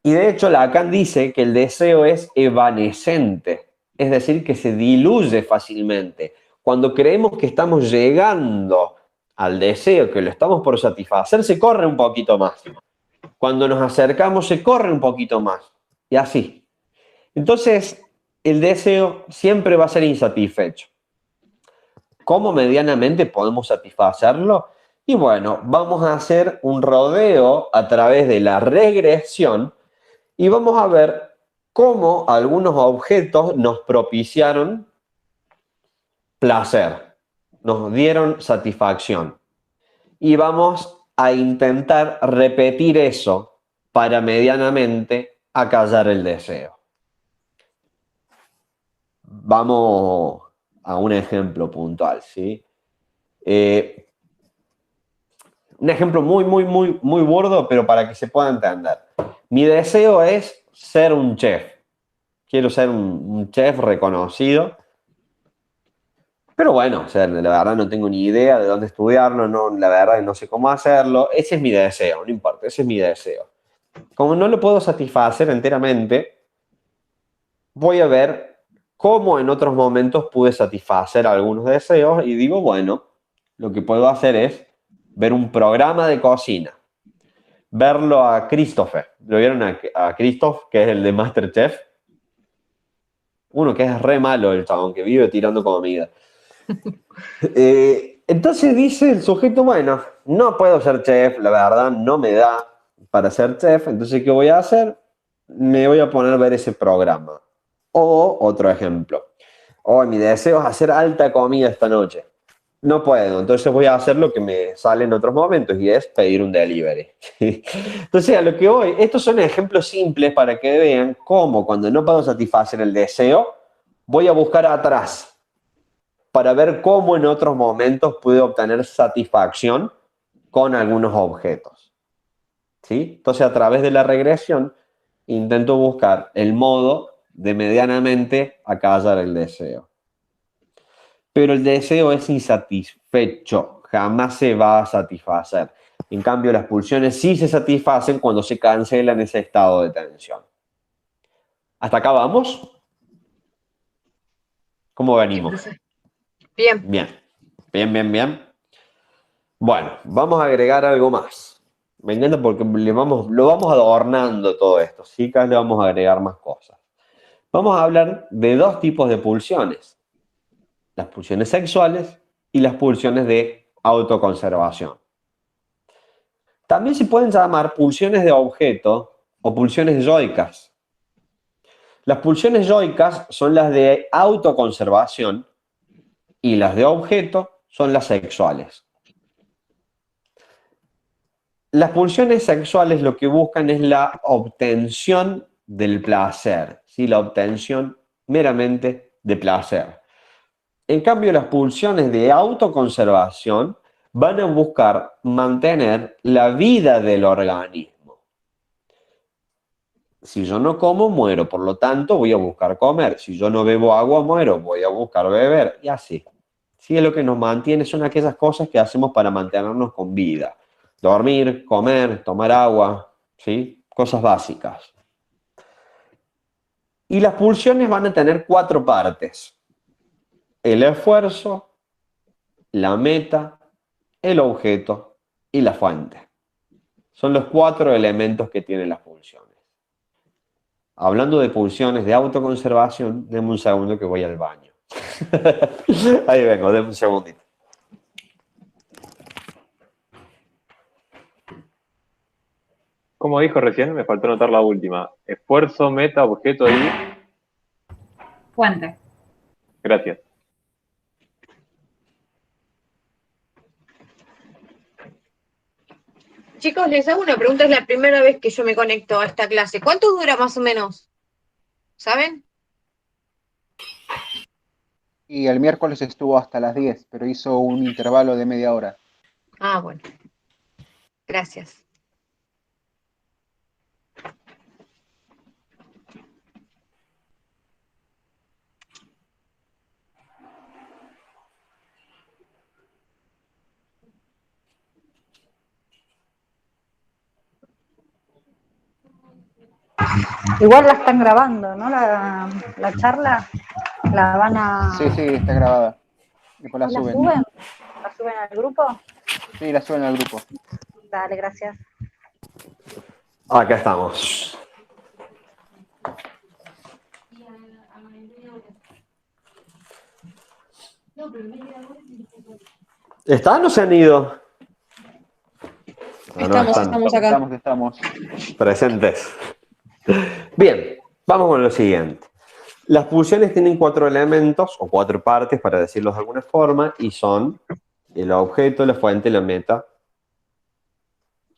Y de hecho, Lacan dice que el deseo es evanescente, es decir, que se diluye fácilmente. Cuando creemos que estamos llegando al deseo, que lo estamos por satisfacer, se corre un poquito más. Cuando nos acercamos, se corre un poquito más. Y así. Entonces, el deseo siempre va a ser insatisfecho. ¿Cómo medianamente podemos satisfacerlo? Y bueno, vamos a hacer un rodeo a través de la regresión y vamos a ver cómo algunos objetos nos propiciaron placer, nos dieron satisfacción. Y vamos a intentar repetir eso para medianamente acallar el deseo. Vamos a un ejemplo puntual, ¿sí? Un ejemplo muy burdo, pero para que se pueda entender. Mi deseo es ser un chef. Quiero ser un chef reconocido. Pero bueno, o sea, la verdad no tengo ni idea de dónde estudiarlo, no, la verdad no sé cómo hacerlo. Ese es mi deseo, no importa, ese es mi deseo. Como no lo puedo satisfacer enteramente, voy a ver cómo en otros momentos pude satisfacer algunos deseos y digo, bueno, lo que puedo hacer es ver un programa de cocina, verlo a Christopher. ¿Lo vieron a Christoph, que es el de MasterChef? Uno que es re malo el chabón, que vive tirando comida. Entonces dice el sujeto, bueno, no puedo ser chef, la verdad no me da para ser chef, entonces ¿qué voy a hacer? Me voy a poner a ver ese programa. O otro ejemplo, mi deseo es hacer alta comida esta noche. No puedo, entonces voy a hacer lo que me sale en otros momentos y es pedir un delivery. Entonces, a lo que voy, estos son ejemplos simples para que vean cómo cuando no puedo satisfacer el deseo, voy a buscar atrás para ver cómo en otros momentos pude obtener satisfacción con algunos objetos. ¿Sí? Entonces, a través de la regresión, intento buscar el modo de medianamente acallar el deseo. Pero el deseo es insatisfecho, jamás se va a satisfacer. En cambio, las pulsiones sí se satisfacen cuando se cancelan ese estado de tensión. ¿Hasta acá vamos? ¿Cómo venimos? Bien. Bien. Bueno, vamos a agregar algo más. Me encanta porque lo vamos adornando todo esto, ¿sí? Cada vez le vamos a agregar más cosas. Vamos a hablar de dos tipos de pulsiones. Las pulsiones sexuales y las pulsiones de autoconservación. También se pueden llamar pulsiones de objeto o pulsiones yoicas. Las pulsiones yoicas son las de autoconservación y las de objeto son las sexuales. Las pulsiones sexuales lo que buscan es la obtención del placer, ¿sí? La obtención meramente de placer. En cambio, las pulsiones de autoconservación van a buscar mantener la vida del organismo. Si yo no como, muero, por lo tanto voy a buscar comer. Si yo no bebo agua, muero, voy a buscar beber, y así. Sí, es lo que nos mantiene, son aquellas cosas que hacemos para mantenernos con vida. Dormir, comer, tomar agua, ¿sí? Cosas básicas. Y las pulsiones van a tener 4 partes. El esfuerzo, la meta, el objeto y la fuente. Son los 4 elementos que tienen las pulsiones. Hablando de pulsiones de autoconservación, denme un segundo que voy al baño. Ahí vengo, denme un segundito. Como dijo recién, me faltó anotar la última. Esfuerzo, meta, objeto y... Fuente. Gracias. Chicos, les hago una pregunta, es la primera vez que yo me conecto a esta clase. ¿Cuánto dura más o menos? ¿Saben? Y el miércoles estuvo hasta las 10, pero hizo un intervalo de media hora. Ah, bueno. Gracias. Igual la están grabando, ¿no? La charla la van a... Sí, está grabada. Después la ¿La suben. suben? ¿La suben al grupo? Sí, la suben al grupo. Dale, gracias. Acá estamos. ¿Están o se han ido? Estamos acá. Estamos. Presentes. Bien, vamos con lo siguiente. Las pulsiones tienen 4 elementos o 4 partes, para decirlos de alguna forma, y son el objeto, la fuente, la meta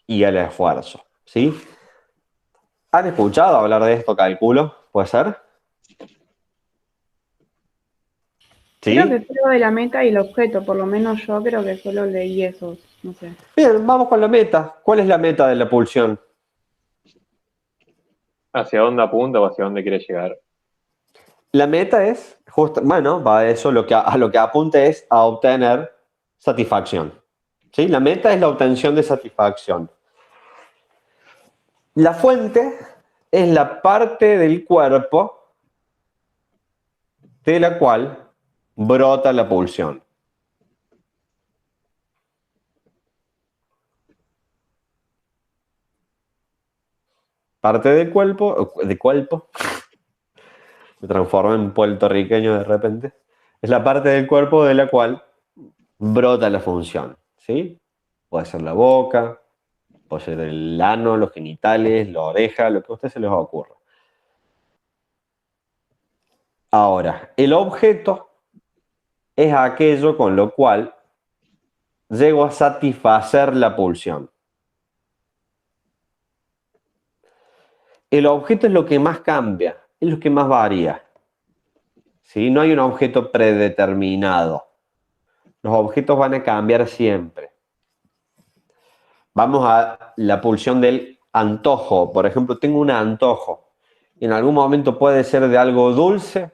y el esfuerzo. ¿Sí? ¿Han escuchado hablar de esto, calculo? ¿Puede ser? ¿Sí? Creo que solo de la meta y el objeto, por lo menos yo creo que solo leí esos, no sé. Bien, vamos con la meta. ¿Cuál es la meta de la pulsión? ¿Hacia dónde apunta o hacia dónde quiere llegar? La meta es, va a eso, a lo que apunta es a obtener satisfacción. ¿Sí? La meta es la obtención de satisfacción. La fuente es la parte del cuerpo de la cual brota la pulsión. Parte del cuerpo, me transformo en puertorriqueño de repente, es la parte del cuerpo de la cual brota la función, ¿sí? Puede ser la boca, puede ser el ano, los genitales, la oreja, lo que a ustedes se les ocurra. Ahora, el objeto es aquello con lo cual llego a satisfacer la pulsión. El objeto es lo que más cambia, es lo que más varía. ¿Sí? No hay un objeto predeterminado. Los objetos van a cambiar siempre. Vamos a la pulsión del antojo. Por ejemplo, tengo un antojo. En algún momento puede ser de algo dulce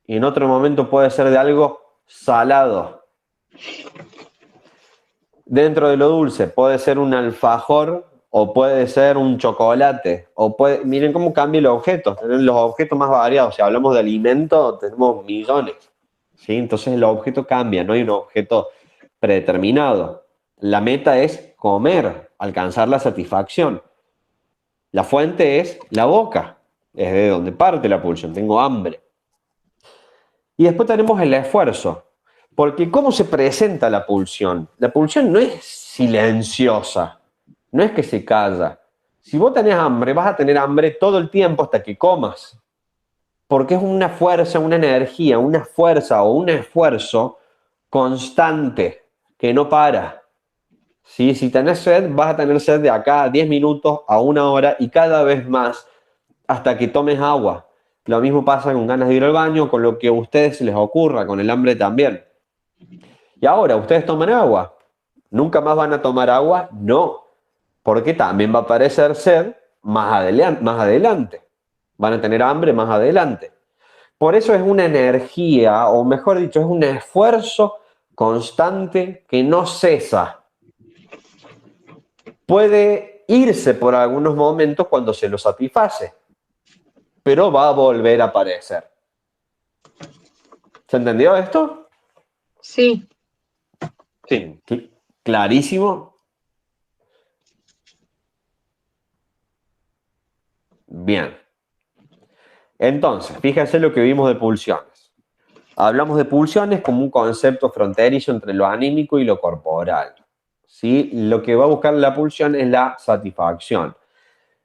y en otro momento puede ser de algo salado. Dentro de lo dulce puede ser un alfajor o puede ser un chocolate. Miren cómo cambia el objeto. Tenemos los objetos más variados. Si hablamos de alimento, tenemos millones. ¿Sí? Entonces el objeto cambia, no hay un objeto predeterminado. La meta es comer, alcanzar la satisfacción. La fuente es la boca, es de donde parte la pulsión, tengo hambre. Y después tenemos el esfuerzo, porque ¿cómo se presenta la pulsión? La pulsión no es silenciosa, no es que se calla. Si vos tenés hambre, vas a tener hambre todo el tiempo hasta que comas, porque es una fuerza, una energía, una fuerza o un esfuerzo constante que no para. ¿Sí? Si tenés sed, vas a tener sed de acá a 10 minutos a 1 hora y cada vez más hasta que tomes agua. Lo mismo pasa con ganas de ir al baño, con lo que a ustedes se les ocurra, con el hambre también. Y ahora, ¿ustedes toman agua? ¿Nunca más van a tomar agua? No, porque también va a aparecer sed más adelante. Van a tener hambre más adelante. Por eso es una energía, o mejor dicho, es un esfuerzo constante que no cesa. Puede irse por algunos momentos cuando se lo satisface, pero va a volver a aparecer. ¿Se entendió esto? Sí. Sí. ¿Clarísimo? Bien. Entonces, fíjense lo que vimos de pulsiones. Hablamos de pulsiones como un concepto fronterizo entre lo anímico y lo corporal. ¿Sí? Lo que va a buscar la pulsión es la satisfacción.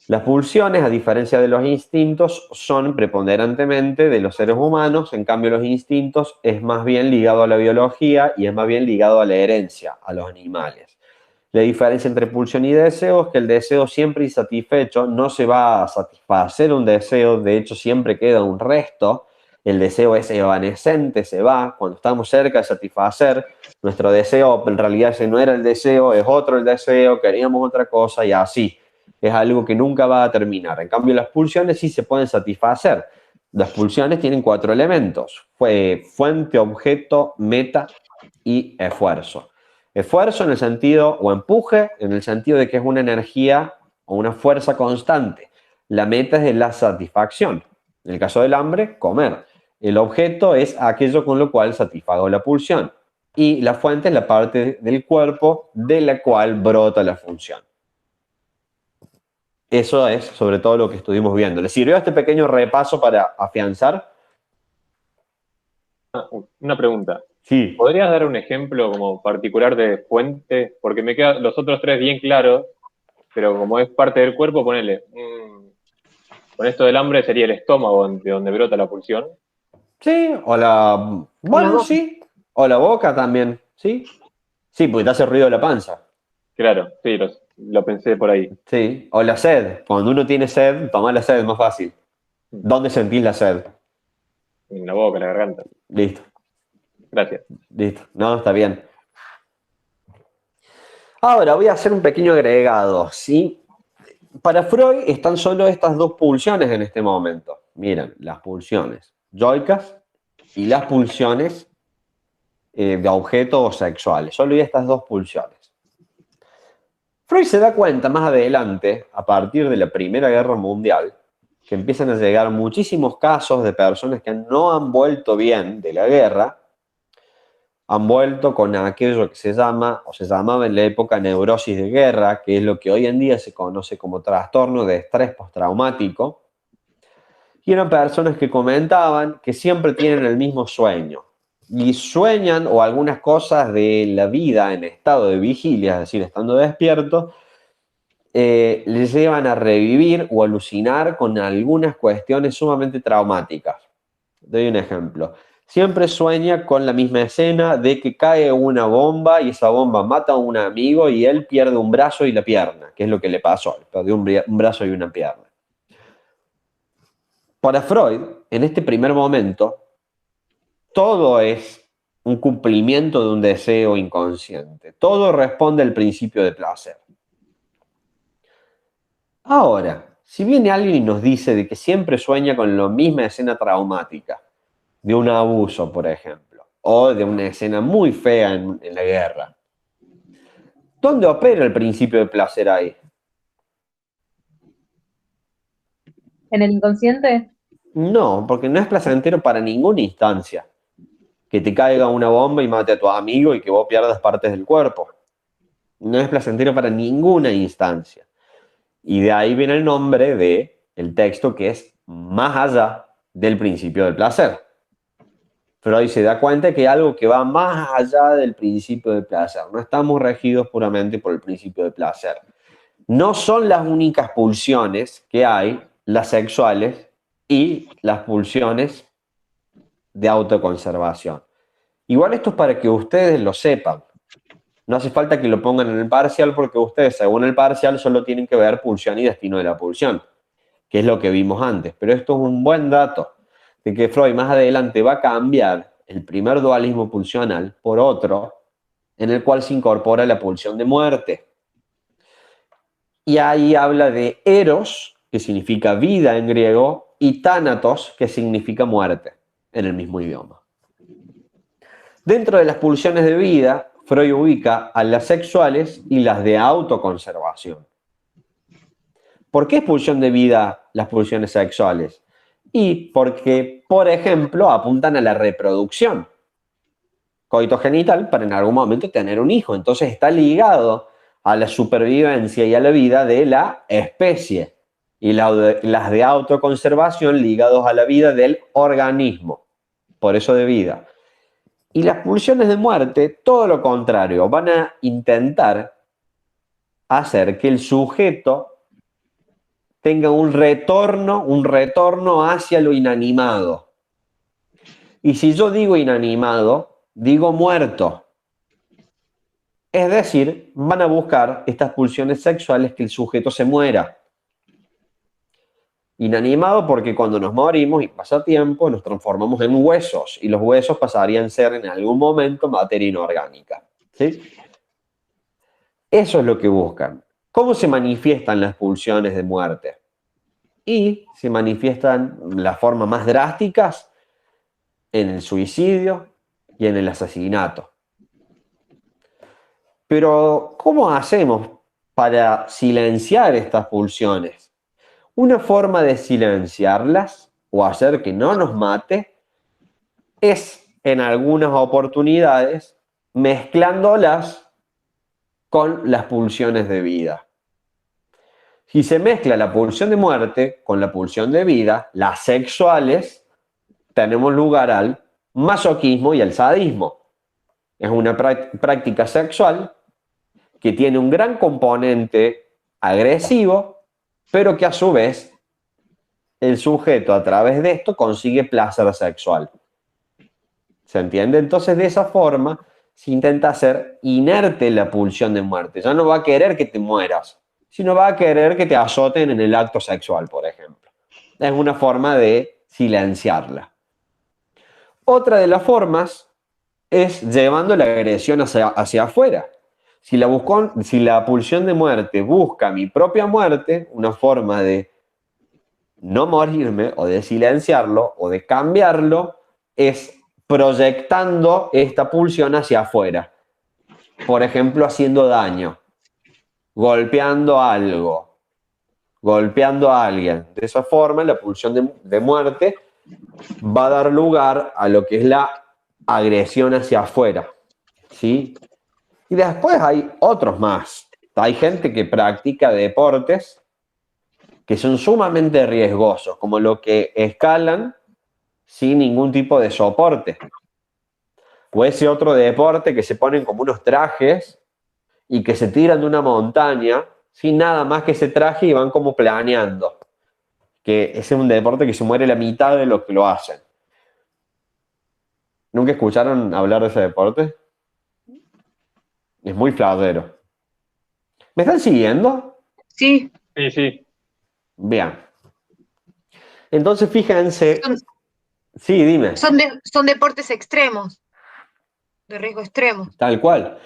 Las pulsiones, a diferencia de los instintos, son preponderantemente de los seres humanos. En cambio, los instintos es más bien ligado a la biología y es más bien ligado a la herencia, a los animales. La diferencia entre pulsión y deseo es que el deseo siempre insatisfecho no se va a satisfacer un deseo, de hecho siempre queda un resto. El deseo es evanescente, se va. Cuando estamos cerca de satisfacer nuestro deseo, en realidad ese no era el deseo, es otro el deseo, queríamos otra cosa y así. Es algo que nunca va a terminar. En cambio, las pulsiones sí se pueden satisfacer. Las pulsiones tienen 4 elementos: fuente, objeto, meta y esfuerzo. Esfuerzo en el sentido, o empuje, en el sentido de que es una energía o una fuerza constante. La meta es de la satisfacción. En el caso del hambre, comer. El objeto es aquello con lo cual satisfago la pulsión. Y la fuente es la parte del cuerpo de la cual brota la función. Eso es sobre todo lo que estuvimos viendo. ¿Les sirvió este pequeño repaso para afianzar? Una pregunta. Sí. ¿Podrías dar un ejemplo como particular de fuente? Porque me quedan los otros 3 bien claros, pero como es parte del cuerpo, ponele. Con esto del hambre sería el estómago de donde brota la pulsión. Sí, o la... Bueno, sí. O la boca también, ¿sí? Sí, porque te hace ruido la panza. Claro, sí, lo pensé por ahí. Sí, o la sed. Cuando uno tiene sed, toma la sed, es más fácil. ¿Dónde sentís la sed? En la boca, en la garganta. Listo. Gracias. Listo. No, está bien. Ahora voy a hacer un pequeño agregado, ¿sí? Para Freud están solo estas 2 pulsiones en este momento. Miren, las pulsiones yoicas y las pulsiones de objetos sexuales. Solo hay estas 2 pulsiones. Freud se da cuenta más adelante, a partir de la Primera Guerra Mundial, que empiezan a llegar muchísimos casos de personas que no han vuelto bien de la guerra, han vuelto con aquello que se llama, o se llamaba en la época, neurosis de guerra, que es lo que hoy en día se conoce como trastorno de estrés postraumático, y eran personas que comentaban que siempre tienen el mismo sueño, y sueñan o algunas cosas de la vida en estado de vigilia, es decir, estando despiertos, les llevan a revivir o alucinar con algunas cuestiones sumamente traumáticas. Doy un ejemplo. Siempre sueña con la misma escena de que cae una bomba y esa bomba mata a un amigo y él pierde un brazo y la pierna, que es lo que le pasó, perdió un brazo y una pierna. Para Freud, en este primer momento, todo es un cumplimiento de un deseo inconsciente. Todo responde al principio de placer. Ahora, si viene alguien y nos dice de que siempre sueña con la misma escena traumática, de un abuso, por ejemplo, o de una escena muy fea en la guerra, ¿dónde opera el principio de placer ahí? ¿En el inconsciente? No, porque no es placentero para ninguna instancia. Que te caiga una bomba y mate a tu amigo y que vos pierdas partes del cuerpo. No es placentero para ninguna instancia. Y de ahí viene el nombre del texto, que es más allá del principio del placer. Freud se da cuenta que hay algo que va más allá del principio del placer. No estamos regidos puramente por el principio del placer. No son las únicas pulsiones que hay, las sexuales y las pulsiones de autoconservación. Igual esto es para que ustedes lo sepan. No hace falta que lo pongan en el parcial porque ustedes, según el parcial, solo tienen que ver pulsión y destino de la pulsión, que es lo que vimos antes. Pero esto es un buen dato de que Freud más adelante va a cambiar el primer dualismo pulsional por otro en el cual se incorpora la pulsión de muerte. Y ahí habla de eros, que significa vida en griego, y tánatos, que significa muerte, en el mismo idioma. Dentro de las pulsiones de vida, Freud ubica a las sexuales y las de autoconservación. ¿Por qué es pulsión de vida las pulsiones sexuales? Y porque, por ejemplo, apuntan a la reproducción coitogenital para en algún momento tener un hijo. Entonces está ligado a la supervivencia y a la vida de la especie. Y las de autoconservación ligados a la vida del organismo. Por eso de vida. Y las pulsiones de muerte, todo lo contrario, van a intentar hacer que el sujeto tenga un retorno hacia lo inanimado. Y si yo digo inanimado, digo muerto. Es decir, van a buscar estas pulsiones sexuales que el sujeto se muera. Inanimado porque cuando nos morimos y pasa tiempo nos transformamos en huesos y los huesos pasarían a ser en algún momento materia inorgánica. ¿Sí? Eso es lo que buscan. ¿Cómo se manifiestan las pulsiones de muerte? Y se manifiestan de las formas más drásticas en el suicidio y en el asesinato. Pero, ¿cómo hacemos para silenciar estas pulsiones? Una forma de silenciarlas o hacer que no nos mate es, en algunas oportunidades, mezclándolas con las pulsiones de vida. Si se mezcla la pulsión de muerte con la pulsión de vida, las sexuales, tenemos lugar al masoquismo y al sadismo. Es una práctica sexual que tiene un gran componente agresivo, pero que a su vez el sujeto a través de esto consigue placer sexual. ¿Se entiende? Entonces de esa forma se intenta hacer inerte la pulsión de muerte. Ya no va a querer que te mueras, sino va a querer que te azoten en el acto sexual, por ejemplo. Es una forma de silenciarla. Otra de las formas es llevando la agresión hacia afuera. Si la pulsión de muerte busca mi propia muerte, una forma de no morirme o de silenciarlo o de cambiarlo es proyectando esta pulsión hacia afuera. Por ejemplo, haciendo daño, golpeando algo, golpeando a alguien. De esa forma, la pulsión de muerte va a dar lugar a lo que es la agresión hacia afuera, ¿sí? Y después hay otros más. Hay gente que practica deportes que son sumamente riesgosos, como lo que escalan sin ningún tipo de soporte. O ese otro deporte que se ponen como unos trajes y que se tiran de una montaña sin nada más que ese traje y van como planeando. Que ese es un deporte que se muere la mitad de los que lo hacen. ¿Nunca escucharon hablar de ese deporte? Es muy flashero. ¿Me están siguiendo? Sí. Sí, sí. Bien. Entonces, fíjense. Sí, dime. Son deportes extremos, de riesgo extremo. Tal cual.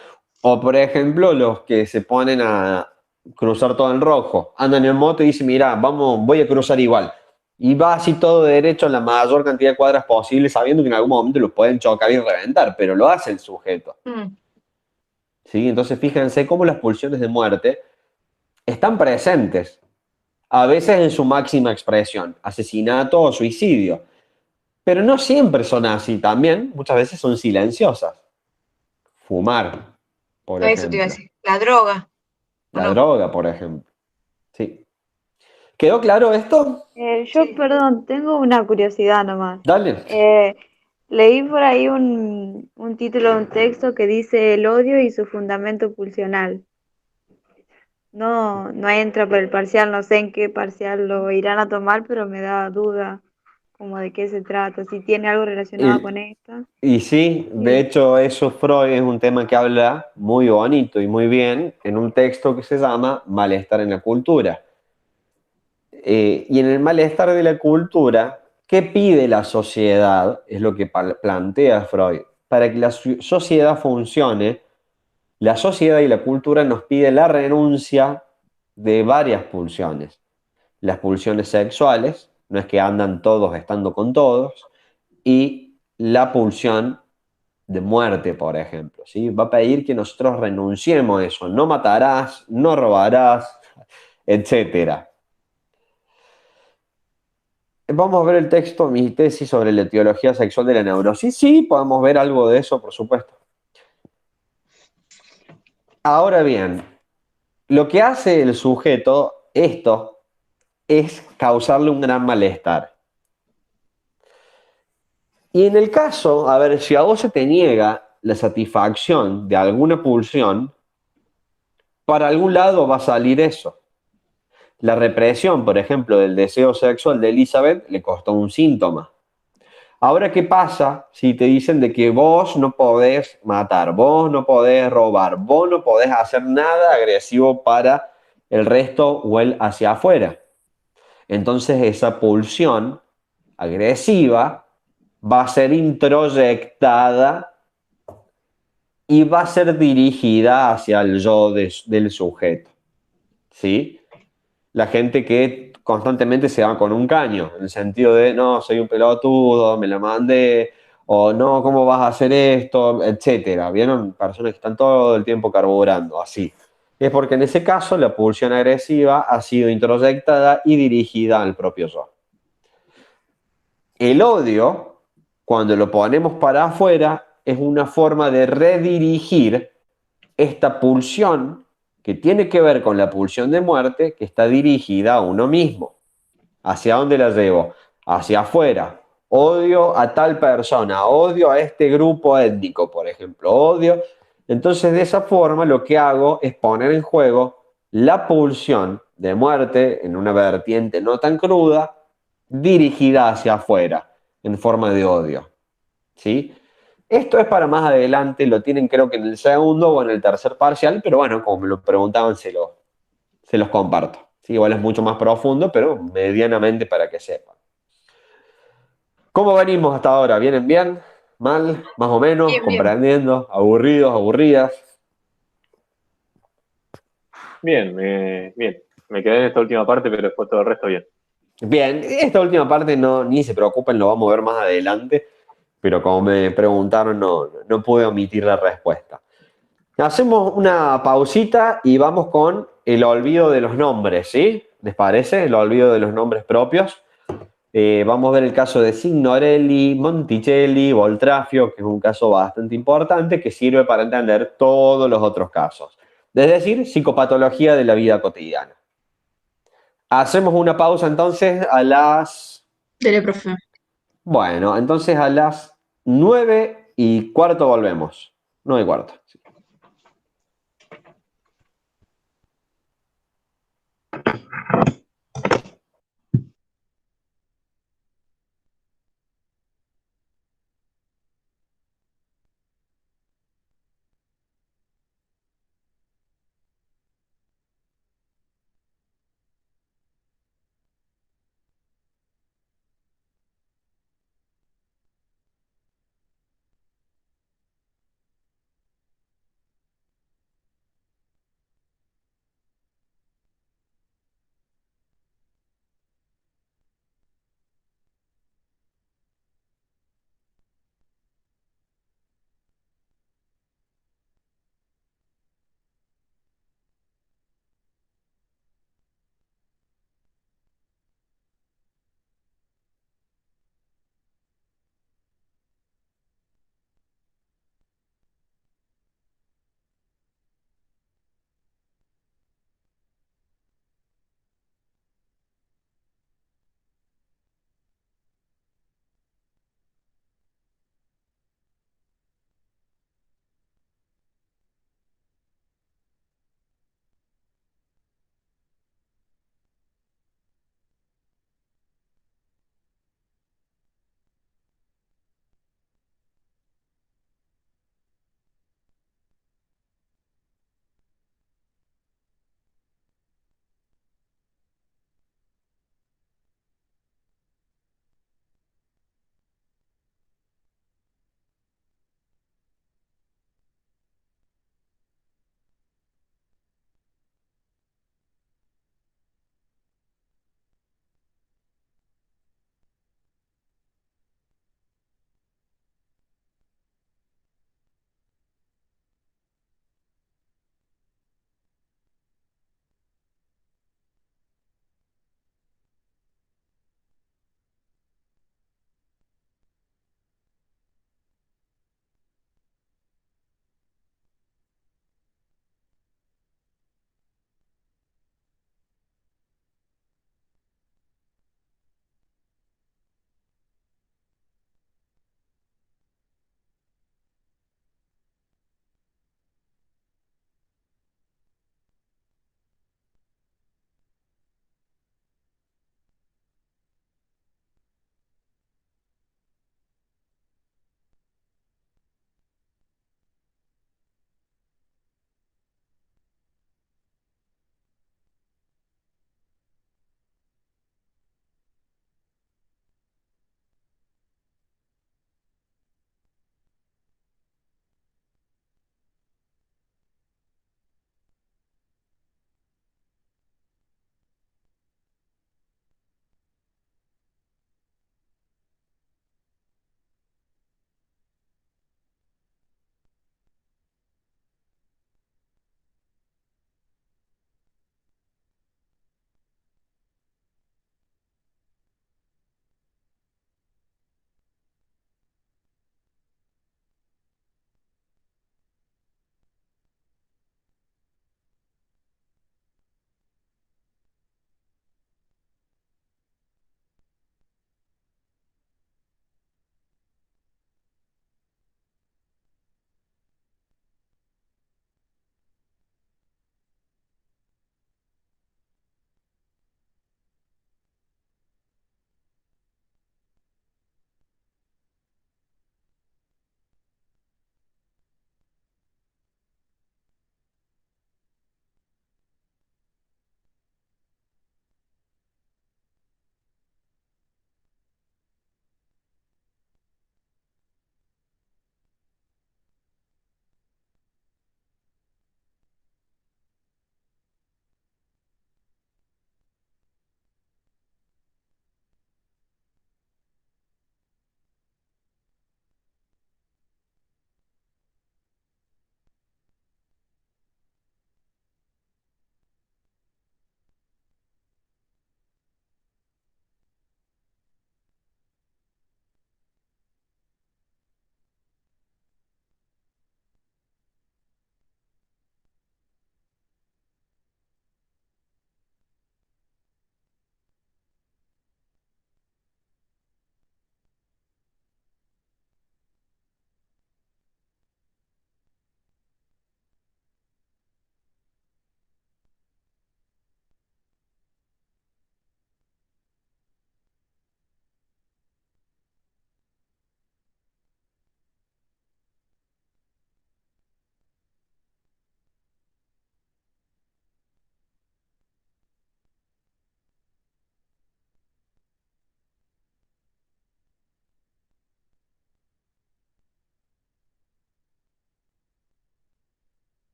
O, por ejemplo, los que se ponen a cruzar todo en rojo. Andan en moto y dicen, mira, voy a cruzar igual. Y va así todo derecho en la mayor cantidad de cuadras posible, sabiendo que en algún momento los pueden chocar y reventar, pero lo hace el sujeto. ¿Sí? Entonces, fíjense cómo las pulsiones de muerte están presentes, a veces en su máxima expresión, asesinato o suicidio. Pero no siempre son así, también muchas veces son silenciosas. Fumar, por ejemplo. Eso te iba a decir. La droga. La droga, por ejemplo. Sí. ¿Quedó claro esto? Perdón, tengo una curiosidad nomás. Dale. Leí por ahí un título de un texto que dice el odio y su fundamento pulsional. No entra por el parcial, no sé en qué parcial lo irán a tomar, pero me da duda como de qué se trata, si tiene algo relacionado con esto. Y sí, de hecho eso Freud es un tema que habla muy bonito y muy bien en un texto que se llama Malestar en la cultura. Y en el malestar de la cultura, ¿qué pide la sociedad? Es lo que plantea Freud. Para que la sociedad funcione, la sociedad y la cultura nos pide la renuncia de varias pulsiones. Las pulsiones sexuales, no es que andan todos estando con todos, y la pulsión de muerte, por ejemplo, ¿sí? Va a pedir que nosotros renunciemos a eso. No matarás, no robarás, etc. Vamos a ver el texto, mi tesis sobre la etiología sexual de la neurosis. Sí, podemos ver algo de eso, por supuesto. Ahora bien, lo que hace el sujeto, esto, es causarle un gran malestar. Y en el caso, a ver, si a vos se te niega la satisfacción de alguna pulsión, para algún lado va a salir eso. La represión, por ejemplo, del deseo sexual de Elizabeth le costó un síntoma. Ahora, ¿qué pasa si te dicen de que vos no podés matar, vos no podés robar, vos no podés hacer nada agresivo para el resto o el hacia afuera? Entonces esa pulsión agresiva va a ser introyectada y va a ser dirigida hacia el yo del sujeto, ¿sí? La gente que constantemente se va con un caño, en el sentido de, no, soy un pelotudo, me la mandé, o no, ¿cómo vas a hacer esto? Etcétera. ¿Vieron? Personas que están todo el tiempo carburando, así. Es porque en ese caso la pulsión agresiva ha sido introyectada y dirigida al propio yo. El odio, cuando lo ponemos para afuera, es una forma de redirigir esta pulsión que tiene que ver con la pulsión de muerte que está dirigida a uno mismo. ¿Hacia dónde la llevo? Hacia afuera. Odio a tal persona, odio a este grupo étnico, por ejemplo, odio. Entonces, de esa forma, lo que hago es poner en juego la pulsión de muerte en una vertiente no tan cruda, dirigida hacia afuera, en forma de odio. ¿Sí? Esto es para más adelante, lo tienen creo que en el segundo o en el tercer parcial, pero bueno, como me lo preguntaban, se los comparto. Sí, igual es mucho más profundo, pero medianamente para que sepan. ¿Cómo venimos hasta ahora? ¿Vienen bien? ¿Mal? ¿Más o menos? Bien, bien. ¿Comprendiendo? ¿Aburridos? ¿Aburridas? Bien, bien. Me quedé en esta última parte, pero después todo el resto bien. Bien, esta última parte no, ni se preocupen, lo vamos a ver más adelante, pero como me preguntaron no pude omitir la respuesta. Hacemos una pausita y vamos con el olvido de los nombres, ¿sí? ¿Les parece? El olvido de los nombres propios. Vamos a ver el caso de Signorelli, Monticelli, Voltrafio, que es un caso bastante importante que sirve para entender todos los otros casos. Es decir, psicopatología de la vida cotidiana. Hacemos una pausa entonces a las... Dele, profe. Bueno, entonces a las 9:15 volvemos. 9:15. Sí.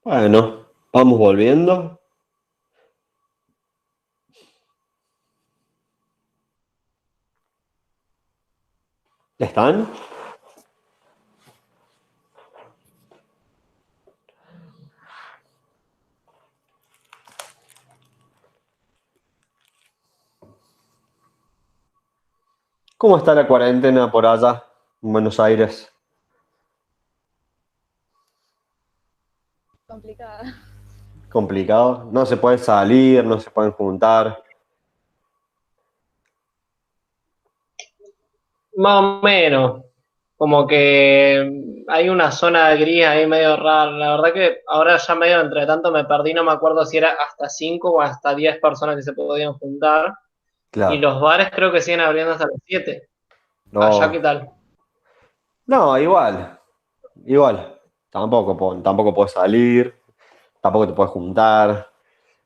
Bueno, vamos volviendo. ¿Están? ¿Cómo está la cuarentena por allá en Buenos Aires? Complicada. ¿Complicado? No se puede salir, no se pueden juntar. Más o menos. Como que hay una zona gris ahí medio rara. La verdad que ahora ya medio entre tanto me perdí, no me acuerdo si era hasta 5 o hasta 10 personas que se podían juntar. Y Claro. los bares creo que siguen abriendo hasta las 7. Allá, ¿qué No, tal? no, igual. Tampoco puedes salir, tampoco te puedes juntar.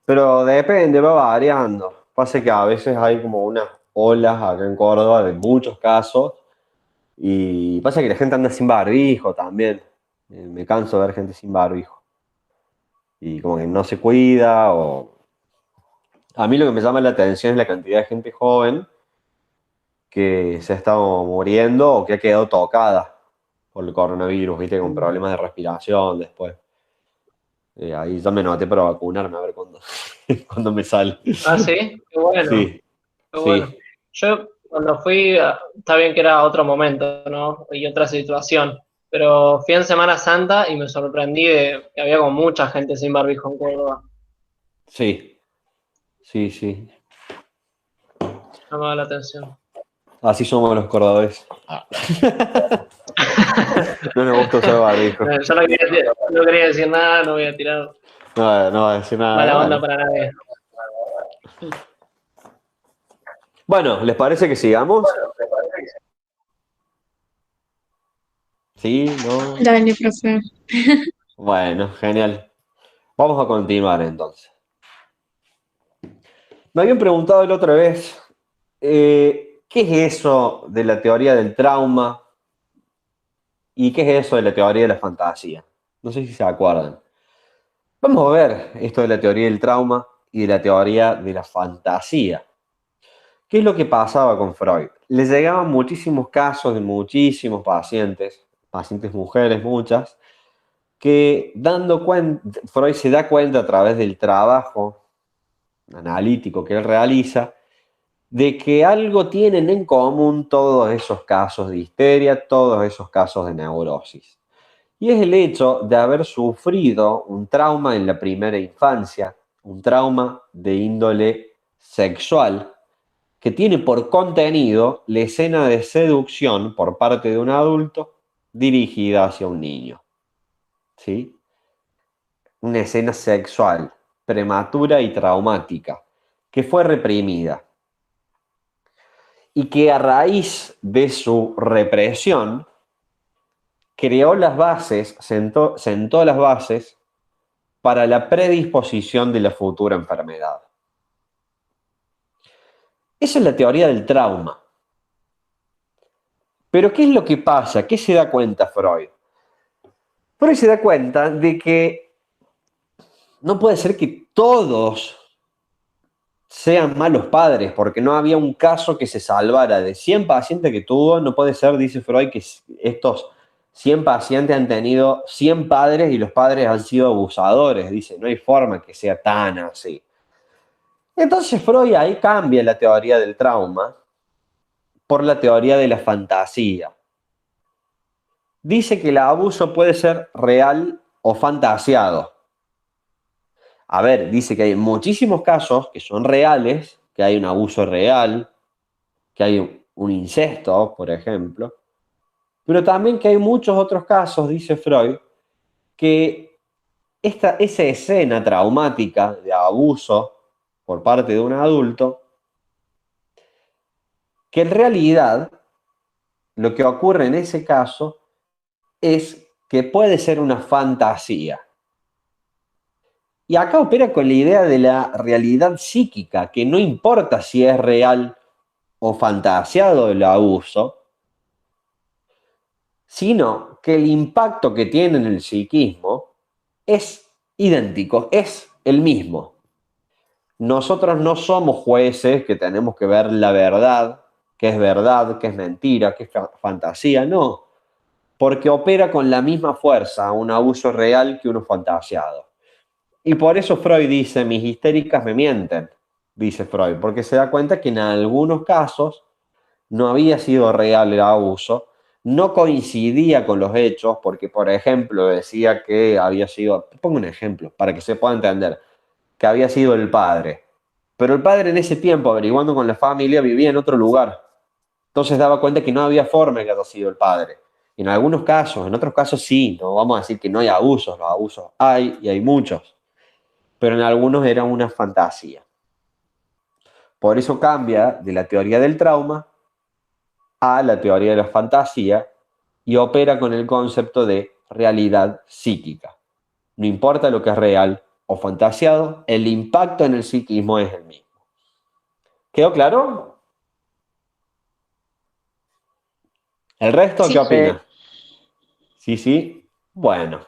Pero depende, va variando. Pasa que a veces hay como unas olas acá en Córdoba de muchos casos. Y pasa que la gente anda sin barbijo también. Me canso de ver gente sin barbijo. Y como que no se cuida o... A mí lo que me llama la atención es la cantidad de gente joven que se ha estado muriendo o que ha quedado tocada por el coronavirus, ¿viste? Con problemas de respiración después. Ahí ya me anoté para vacunarme a ver cuándo, cuándo me sale. Ah, sí, qué bueno, Sí, qué bueno. sí. Yo cuando fui, está bien que era otro momento, ¿no? Y otra situación, pero fui en Semana Santa y me sorprendí de que había como mucha gente sin barbijo en Córdoba. Sí, sí, sí. Llamaba la atención. Así somos los cordobeses. No nos gusta usar barbijo. Yo no quería decir nada, no voy a tirar No va a decir mala nada. onda Bueno. para nadie. Bueno, ¿les parece que sigamos? ¿Sí? ¿No? Dale, profe. Bueno, genial. Vamos a continuar entonces. Me habían preguntado la otra vez, ¿qué es eso de la teoría del trauma y qué es eso de la teoría de la fantasía? No sé si se acuerdan. Vamos a ver esto de la teoría del trauma y de la teoría de la fantasía. ¿Qué es lo que pasaba con Freud? Le llegaban muchísimos casos de muchísimos pacientes mujeres muchas, que Freud se da cuenta a través del trabajo analítico que él realiza, de que algo tienen en común todos esos casos de histeria, todos esos casos de neurosis. Y es el hecho de haber sufrido un trauma en la primera infancia, un trauma de índole sexual, que tiene por contenido la escena de seducción por parte de un adulto dirigida hacia un niño. ¿Sí? Una escena sexual prematura y traumática que fue reprimida y que a raíz de su represión creó las bases, sentó las bases para la predisposición de la futura enfermedad. Esa es la teoría del trauma. Pero ¿qué es lo que pasa? ¿Qué se da cuenta Freud? Freud se da cuenta de que no puede ser que todos sean malos padres, porque no había un caso que se salvara. De 100 pacientes que tuvo, no puede ser, dice Freud, que estos 100 pacientes han tenido 100 padres y los padres han sido abusadores. Dice, no hay forma que sea tan así. Entonces Freud ahí cambia la teoría del trauma por la teoría de la fantasía. Dice que el abuso puede ser real o fantasiado. A ver, dice que hay muchísimos casos que son reales, que hay un abuso real, que hay un incesto, por ejemplo, pero también que hay muchos otros casos, dice Freud, que esa escena traumática de abuso por parte de un adulto, que en realidad lo que ocurre en ese caso es que puede ser una fantasía. Y acá opera con la idea de la realidad psíquica, que no importa si es real o fantasiado el abuso, sino que el impacto que tiene en el psiquismo es idéntico, es el mismo. Nosotros no somos jueces que tenemos que ver la verdad, qué es mentira, qué es fantasía, no. Porque opera con la misma fuerza un abuso real que uno fantaseado. Y por eso Freud dice, mis histéricas me mienten, dice Freud, porque se da cuenta que en algunos casos no había sido real el abuso, no coincidía con los hechos, porque por ejemplo decía que había sido, pongo un ejemplo para que se pueda entender, que había sido el padre. Pero el padre en ese tiempo, averiguando con la familia, vivía en otro lugar. Entonces daba cuenta que no había forma de que haya sido el padre. En algunos casos, en otros casos sí, no vamos a decir que no hay abusos, los abusos hay y hay muchos, pero en algunos era una fantasía. Por eso cambia de la teoría del trauma a la teoría de la fantasía y opera con el concepto de realidad psíquica. No importa lo que es real o fantasiado, el impacto en el psiquismo es el mismo. ¿Quedó claro? ¿El resto Sí. qué opinas? Sí. Bueno.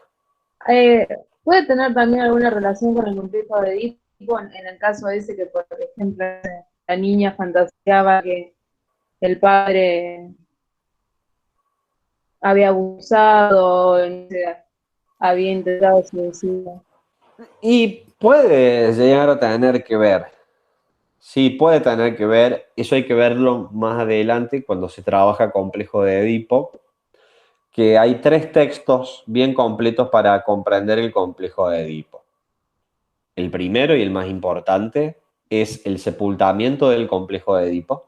¿Puede tener también alguna relación con el complejo de Edipo en el caso ese que, por ejemplo, la niña fantaseaba que el padre había abusado, no sé, había intentado suicidio? Y puede llegar a tener que ver. Sí, puede tener que ver. Eso hay que verlo más adelante cuando se trabaja complejo de Edipo, que hay 3 textos bien completos para comprender el complejo de Edipo. El primero y el más importante es el sepultamiento del complejo de Edipo,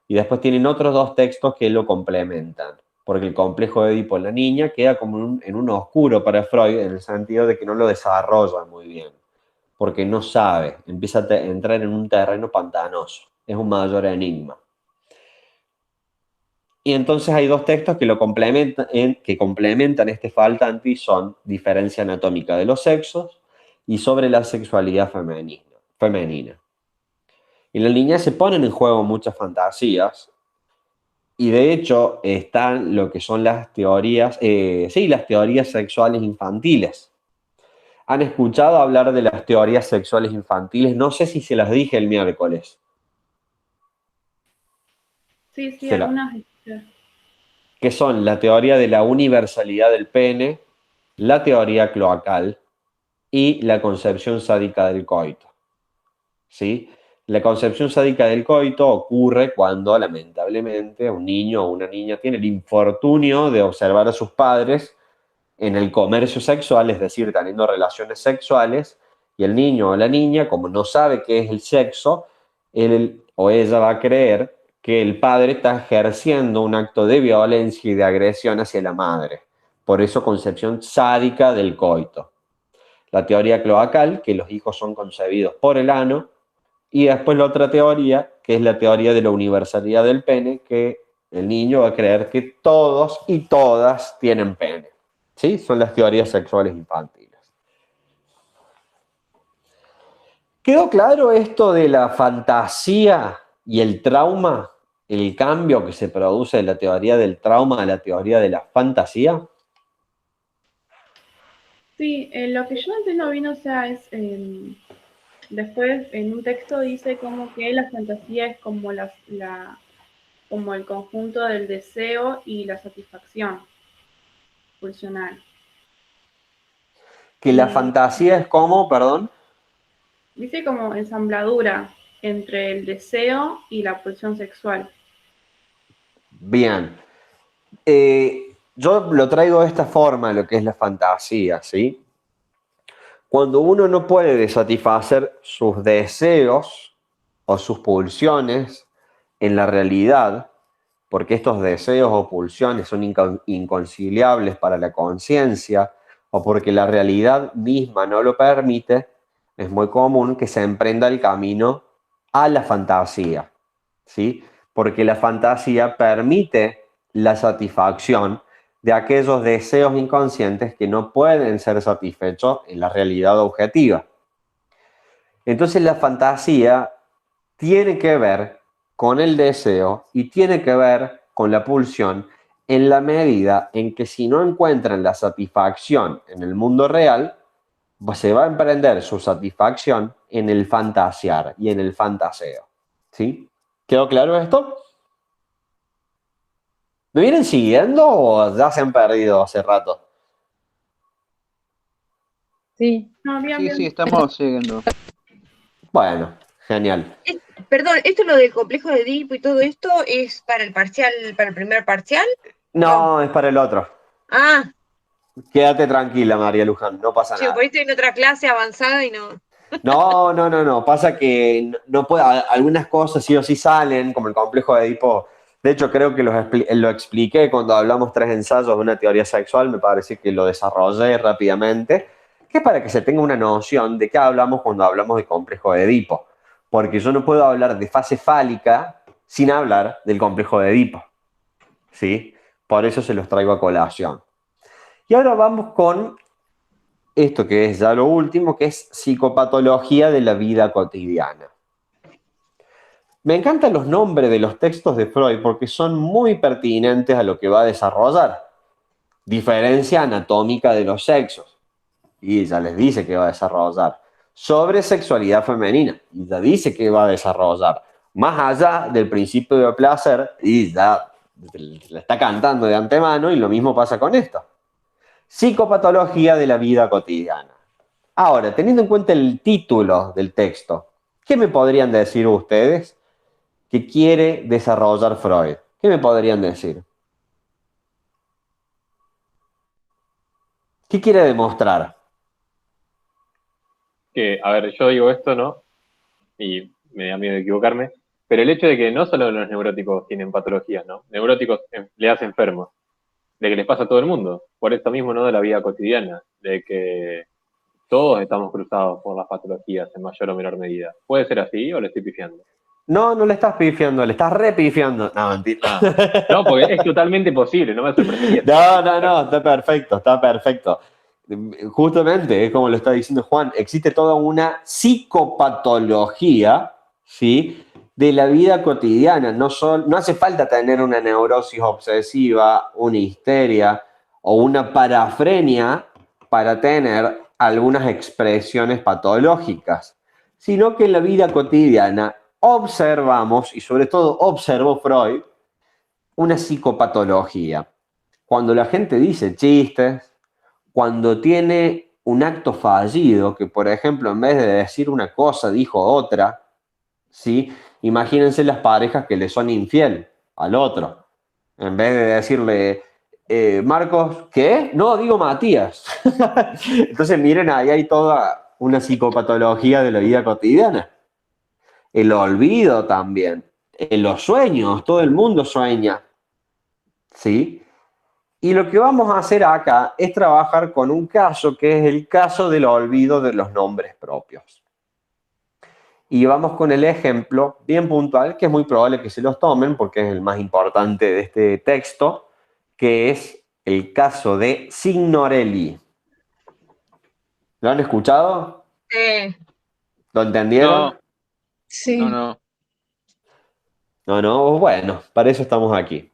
y después tienen otros 2 textos que lo complementan, porque el complejo de Edipo en la niña queda como en un oscuro para Freud, en el sentido de que no lo desarrolla muy bien, porque no sabe, empieza a entrar en un terreno pantanoso, es un mayor enigma. Y entonces hay 2 textos que lo complementan este faltante, y son Diferencia anatómica de los sexos y Sobre la sexualidad femenina. En la niñez se ponen en juego muchas fantasías, y de hecho están lo que son las teorías, las teorías sexuales infantiles. ¿Han escuchado hablar de las teorías sexuales infantiles? No sé si se las dije el miércoles. Sí, algunas. Que son la teoría de la universalidad del pene, la teoría cloacal y la concepción sádica del coito. ¿Sí? La concepción sádica del coito ocurre cuando, lamentablemente, un niño o una niña tiene el infortunio de observar a sus padres en el comercio sexual, es decir, teniendo relaciones sexuales, y el niño o la niña, como no sabe qué es el sexo, él o ella va a creer que el padre está ejerciendo un acto de violencia y de agresión hacia la madre. Por eso, concepción sádica del coito. La teoría cloacal, que los hijos son concebidos por el ano, y después la otra teoría, que es la teoría de la universalidad del pene, que el niño va a creer que todos y todas tienen pene. ¿Sí? Son las teorías sexuales infantiles. ¿Quedó claro esto de la fantasía y el trauma? El cambio que se produce de la teoría del trauma a la teoría de la fantasía. Sí, lo que yo no entiendo bien, o sea, es después en un texto dice como que la fantasía es como como el conjunto del deseo y la satisfacción pulsional. Que la fantasía es como, perdón. Dice como ensambladura entre el deseo y la pulsión sexual. Bien. Yo lo traigo de esta forma, lo que es la fantasía, ¿sí? Cuando uno no puede satisfacer sus deseos o sus pulsiones en la realidad, porque estos deseos o pulsiones son inconciliables para la conciencia, o porque la realidad misma no lo permite, es muy común que se emprenda el camino a la fantasía, ¿sí? Porque la fantasía permite la satisfacción de aquellos deseos inconscientes que no pueden ser satisfechos en la realidad objetiva. Entonces la fantasía tiene que ver con el deseo y tiene que ver con la pulsión en la medida en que si no encuentran la satisfacción en el mundo real, se va a emprender su satisfacción en el fantasear y en el fantaseo. ¿Sí? ¿Quedó claro esto? ¿Me vienen siguiendo o ya se han perdido hace rato? Sí. No, bien, Sí, bien. sí, estamos siguiendo. Bueno, genial. Perdón, ¿esto lo del complejo de Edipo y todo esto es para el parcial, para el primer parcial? No, es para el otro. Ah, Quédate tranquila, María Luján, no pasa chico, nada. por ahí estoy en otra clase avanzada y no. No. Pasa que no puede, algunas cosas sí o sí salen, como el complejo de Edipo. De hecho, creo que lo expliqué cuando hablamos 3 ensayos de una teoría sexual, me parece que lo desarrollé rápidamente, que es para que se tenga una noción de qué hablamos cuando hablamos de complejo de Edipo. Porque yo no puedo hablar de fase fálica sin hablar del complejo de Edipo. ¿Sí? Por eso se los traigo a colación. Y ahora vamos con esto que es ya lo último, que es psicopatología de la vida cotidiana. Me encantan los nombres de los textos de Freud porque son muy pertinentes a lo que va a desarrollar. Diferencia anatómica de los sexos. Y ya les dice que va a desarrollar. Sobre sexualidad femenina. Y ya dice que va a desarrollar. Más allá del principio de placer. Y ya le está cantando de antemano. Y lo mismo pasa con esto. Psicopatología de la vida cotidiana. Ahora, teniendo en cuenta el título del texto, ¿qué me podrían decir ustedes que quiere desarrollar Freud? ¿Qué me podrían decir? ¿Qué quiere demostrar? Que, a ver, yo digo esto, ¿no? Y me da miedo de equivocarme, pero el hecho de que no solo los neuróticos tienen patologías, ¿no? Neuróticos le hacen enfermos, de que les pasa a todo el mundo, por esto mismo, ¿no? De la vida cotidiana, de que todos estamos cruzados por las patologías en mayor o menor medida. ¿Puede ser así o le estoy pifiando? No le estás pifiando, le estás repifiando. No, mentira. No, porque es totalmente posible, no me sorprendería. No, está perfecto. Justamente, es como lo está diciendo Juan, existe toda una psicopatología, ¿sí?, de la vida cotidiana. No hace falta tener una neurosis obsesiva, una histeria o una parafrenia para tener algunas expresiones patológicas, sino que en la vida cotidiana observamos, y sobre todo observó Freud, una psicopatología. Cuando la gente dice chistes, cuando tiene un acto fallido, que por ejemplo en vez de decir una cosa dijo otra, ¿sí? Imagínense las parejas que le son infiel al otro. En vez de decirle, Marcos, ¿qué? No, digo Matías. Entonces miren, ahí hay toda una psicopatología de la vida cotidiana. El olvido también. En los sueños, todo el mundo sueña. ¿Sí? Y lo que vamos a hacer acá es trabajar con un caso que es el caso del olvido de los nombres propios. Y vamos con el ejemplo bien puntual, que es muy probable que se los tomen porque es el más importante de este texto, que es el caso de Signorelli. ¿Lo han escuchado? ¿Lo entendieron? No, Sí. no. No, bueno, para eso estamos aquí.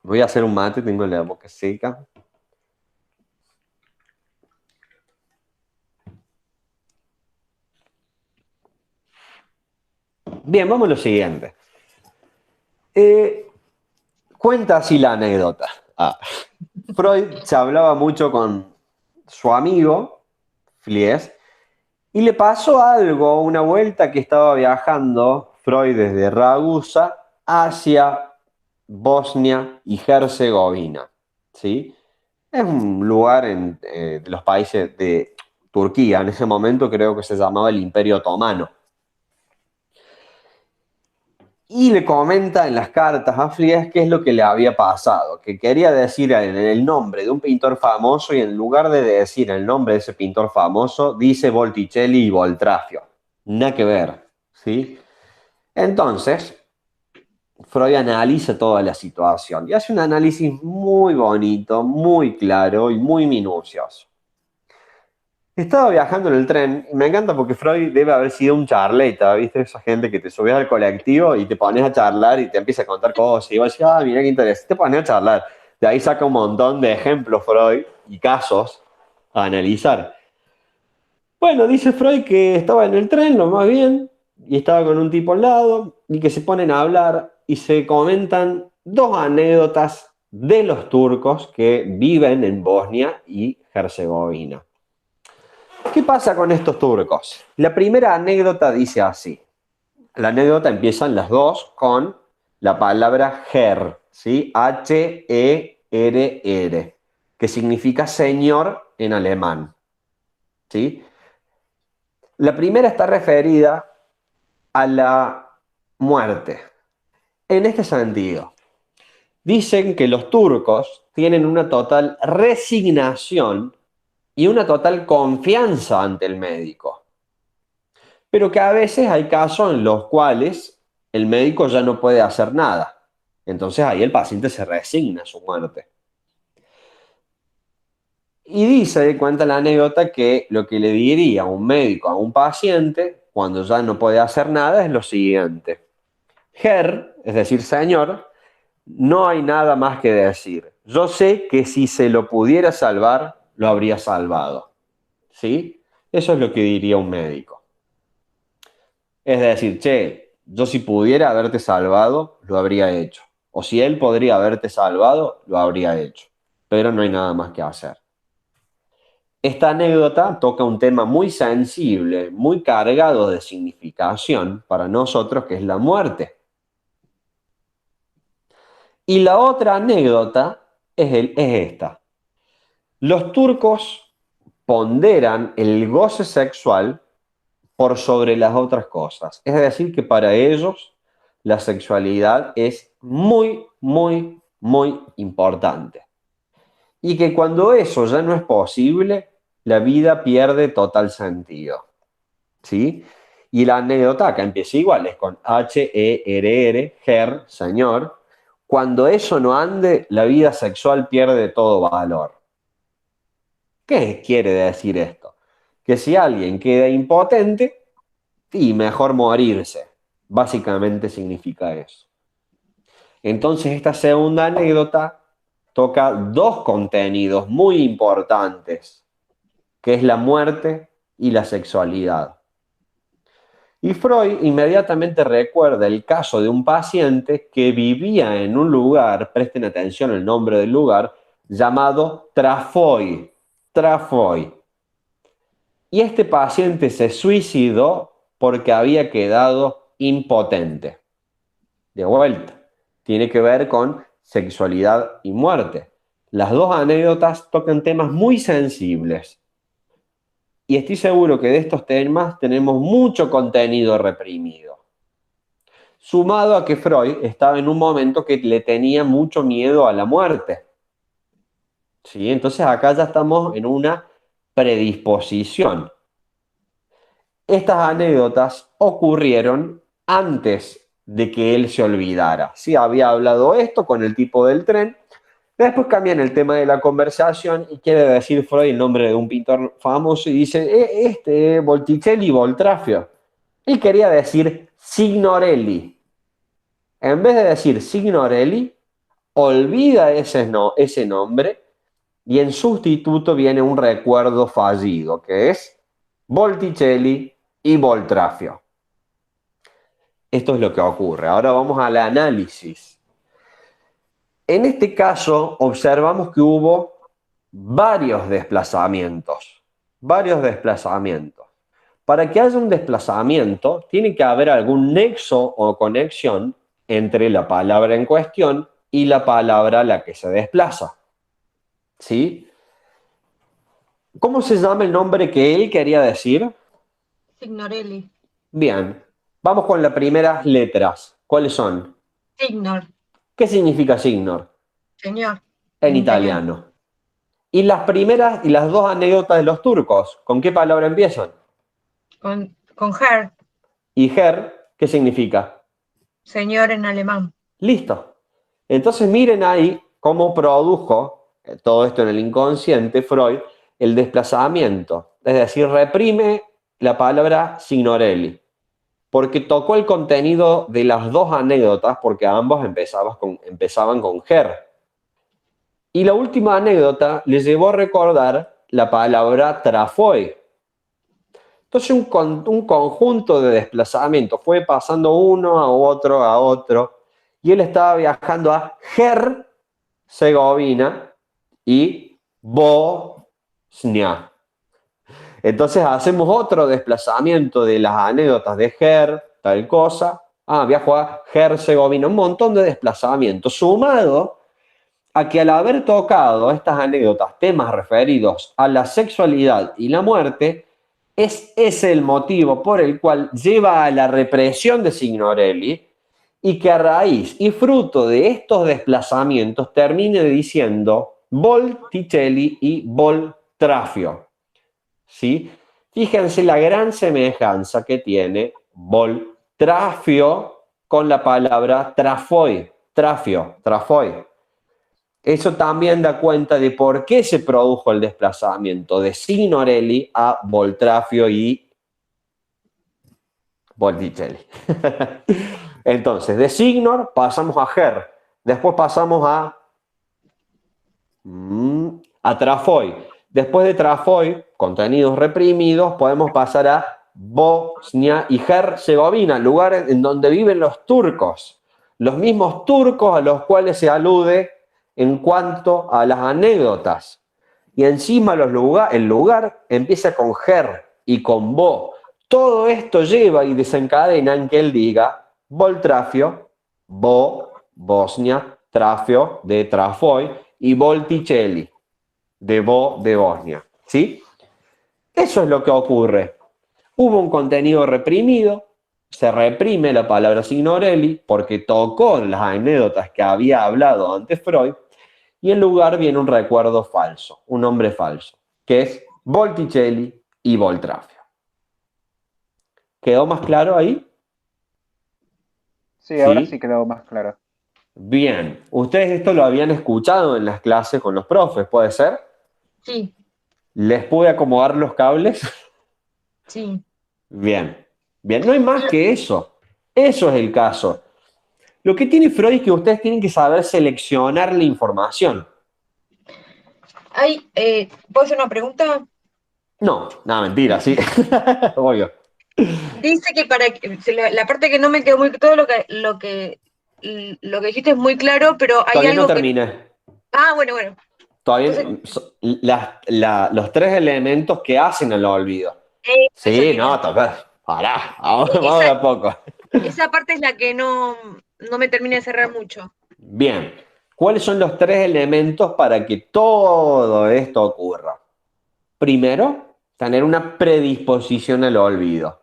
Voy a hacer un mate, tengo la boca seca. Bien, vamos a lo siguiente. Cuenta así la anécdota. Freud se hablaba mucho con su amigo, Fliess, y le pasó algo, una vuelta que estaba viajando Freud desde Ragusa hacia Bosnia y Herzegovina. ¿Sí? Es un lugar de los países de Turquía. En ese momento creo que se llamaba el Imperio Otomano. Y le comenta en las cartas a Fliess qué es lo que le había pasado, que quería decir el nombre de un pintor famoso y en lugar de decir el nombre de ese pintor famoso, dice Botticelli y Boltraffio. Nada que ver, ¿sí? Entonces, Freud analiza toda la situación y hace un análisis muy bonito, muy claro y muy minucioso. Estaba viajando en el tren y me encanta porque Freud debe haber sido un charleta, ¿viste? Esa gente que te subes al colectivo y te pones a charlar y te empieza a contar cosas y vas a decir, mira qué interesante, te pones a charlar. De ahí saca un montón de ejemplos Freud y casos a analizar. Bueno, dice Freud que estaba en el tren, lo más bien, y estaba con un tipo al lado, y que se ponen a hablar y se comentan dos anécdotas de los turcos que viven en Bosnia y Herzegovina. ¿Qué pasa con estos turcos? La primera anécdota dice así. La anécdota empiezan las dos con la palabra her, ¿sí? H-E-R-R, que significa señor en alemán, ¿sí? La primera está referida a la muerte. En este sentido, dicen que los turcos tienen una total resignación y una total confianza ante el médico, pero que a veces hay casos en los cuales el médico ya no puede hacer nada. Entonces ahí el paciente se resigna a su muerte. Y cuenta la anécdota que lo que le diría un médico a un paciente cuando ya no puede hacer nada es lo siguiente. Herr, es decir, señor, no hay nada más que decir. Yo sé que si se lo pudiera salvar, lo habría salvado. ¿Sí? Eso es lo que diría un médico. Es decir, che, yo si pudiera haberte salvado, lo habría hecho. O si él podría haberte salvado, lo habría hecho. Pero no hay nada más que hacer. Esta anécdota toca un tema muy sensible, muy cargado de significación para nosotros, que es la muerte. Y la otra anécdota es esta. Los turcos ponderan el goce sexual por sobre las otras cosas. Es decir, que para ellos la sexualidad es muy, muy, muy importante. Y que cuando eso ya no es posible, la vida pierde total sentido. ¿Sí? Y la anécdota acá empieza igual, es con H-E-R-R, her, señor. Cuando eso no ande, la vida sexual pierde todo valor. ¿Qué quiere decir esto? Que si alguien queda impotente, y mejor morirse. Básicamente significa eso. Entonces esta segunda anécdota toca dos contenidos muy importantes, que es la muerte y la sexualidad. Y Freud inmediatamente recuerda el caso de un paciente que vivía en un lugar, presten atención al nombre del lugar, llamado Trafoi. Trafoi. Y este paciente se suicidó porque había quedado impotente. De vuelta, tiene que ver con sexualidad y muerte. Las dos anécdotas tocan temas muy sensibles. Y estoy seguro que de estos temas tenemos mucho contenido reprimido. Sumado a que Freud estaba en un momento que le tenía mucho miedo a la muerte. ¿Sí? Entonces acá ya estamos en una predisposición. Estas anécdotas ocurrieron antes de que él se olvidara. Sí, había hablado esto con el tipo del tren. Después cambian el tema de la conversación y quiere decir Freud el nombre de un pintor famoso y dice, Botticelli Boltrafio. Él quería decir Signorelli. En vez de decir Signorelli, olvida ese nombre y en sustituto viene un recuerdo fallido, que es Botticelli y Boltrafio. Esto es lo que ocurre. Ahora vamos al análisis. En este caso observamos que hubo varios desplazamientos. Para que haya un desplazamiento, tiene que haber algún nexo o conexión entre la palabra en cuestión y la palabra a la que se desplaza. ¿Sí? ¿Cómo se llama el nombre que él quería decir? Signorelli. Bien, vamos con las primeras letras. ¿Cuáles son? Signor. ¿Qué significa signor? Señor. En italiano. Y las primeras y las dos anécdotas de los turcos, ¿con qué palabra empiezan? Con her. ¿Y her qué significa? Señor en alemán. Listo. Entonces miren ahí cómo produjo todo esto en el inconsciente Freud, el desplazamiento. Es decir, reprime la palabra signorelli, porque tocó el contenido de las dos anécdotas, porque ambos empezaban con her. Y la última anécdota les llevó a recordar la palabra trafoi. Entonces un conjunto de desplazamientos fue pasando uno a otro, y él estaba viajando a Herzegovina y Bosnia. Entonces hacemos otro desplazamiento de las anécdotas de tal cosa. Viajo a Herzegovina, un montón de desplazamientos, sumado a que al haber tocado estas anécdotas, temas referidos a la sexualidad y la muerte, es ese el motivo por el cual lleva a la represión de Signorelli, y que a raíz y fruto de estos desplazamientos termine diciendo Volticelli y Voltrafio. ¿Sí? Fíjense la gran semejanza que tiene Voltrafio con la palabra trafoi, trafoi. Eso también da cuenta de por qué se produjo el desplazamiento de Signorelli a Voltrafio y Volticelli. Entonces, de Signor pasamos a Her, después pasamos a Trafoi. Después de Trafoi, contenidos reprimidos, podemos pasar a Bosnia y Herzegovina, lugares en donde viven los turcos, los mismos turcos a los cuales se alude en cuanto a las anécdotas. Y encima el lugar empieza con Her y con Bo. Todo esto lleva y desencadena en que él diga Voltrafio, Bosnia, Trafio, de Trafoi, y Volticelli, de Bosnia. ¿Sí? Eso es lo que ocurre. Hubo un contenido reprimido, se reprime la palabra Signorelli porque tocó las anécdotas que había hablado antes Freud, y en lugar viene un recuerdo falso, un nombre falso, que es Volticelli y Voltrafio. ¿Quedó más claro ahí? Sí, ahora sí quedó más claro. Bien. ¿Ustedes esto lo habían escuchado en las clases con los profes, puede ser? Sí. ¿Les pude acomodar los cables? Sí. Bien. Bien, no hay más que eso. Eso es el caso. Lo que tiene Freud es que ustedes tienen que saber seleccionar la información. ¿Puedo hacer una pregunta? No, mentira, sí. Obvio. Dice que la parte que no me quedó muy todo lo que dijiste es muy claro, pero hay Todavía algo no terminé. Bueno. Todavía Entonces, los tres elementos que hacen el olvido. Sí, no, pará, vamos de a poco. Esa parte es la que no me termina de cerrar mucho. Bien, ¿cuáles son los tres elementos para que todo esto ocurra? Primero, tener una predisposición al olvido.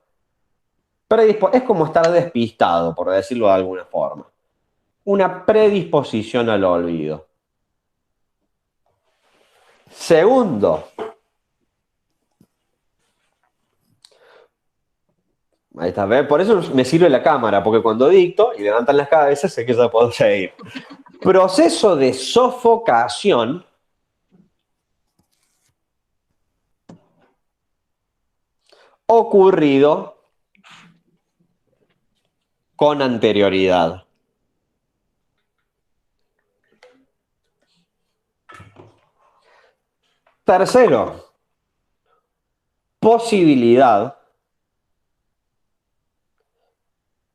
Es como estar despistado, por decirlo de alguna forma. Una predisposición al olvido. Segundo, ahí está, ¿ves? Por eso me sirve la cámara, porque cuando dicto y levantan las cabezas sé que ya puedo seguir. Proceso de sofocación ocurrido con anterioridad. Tercero, posibilidad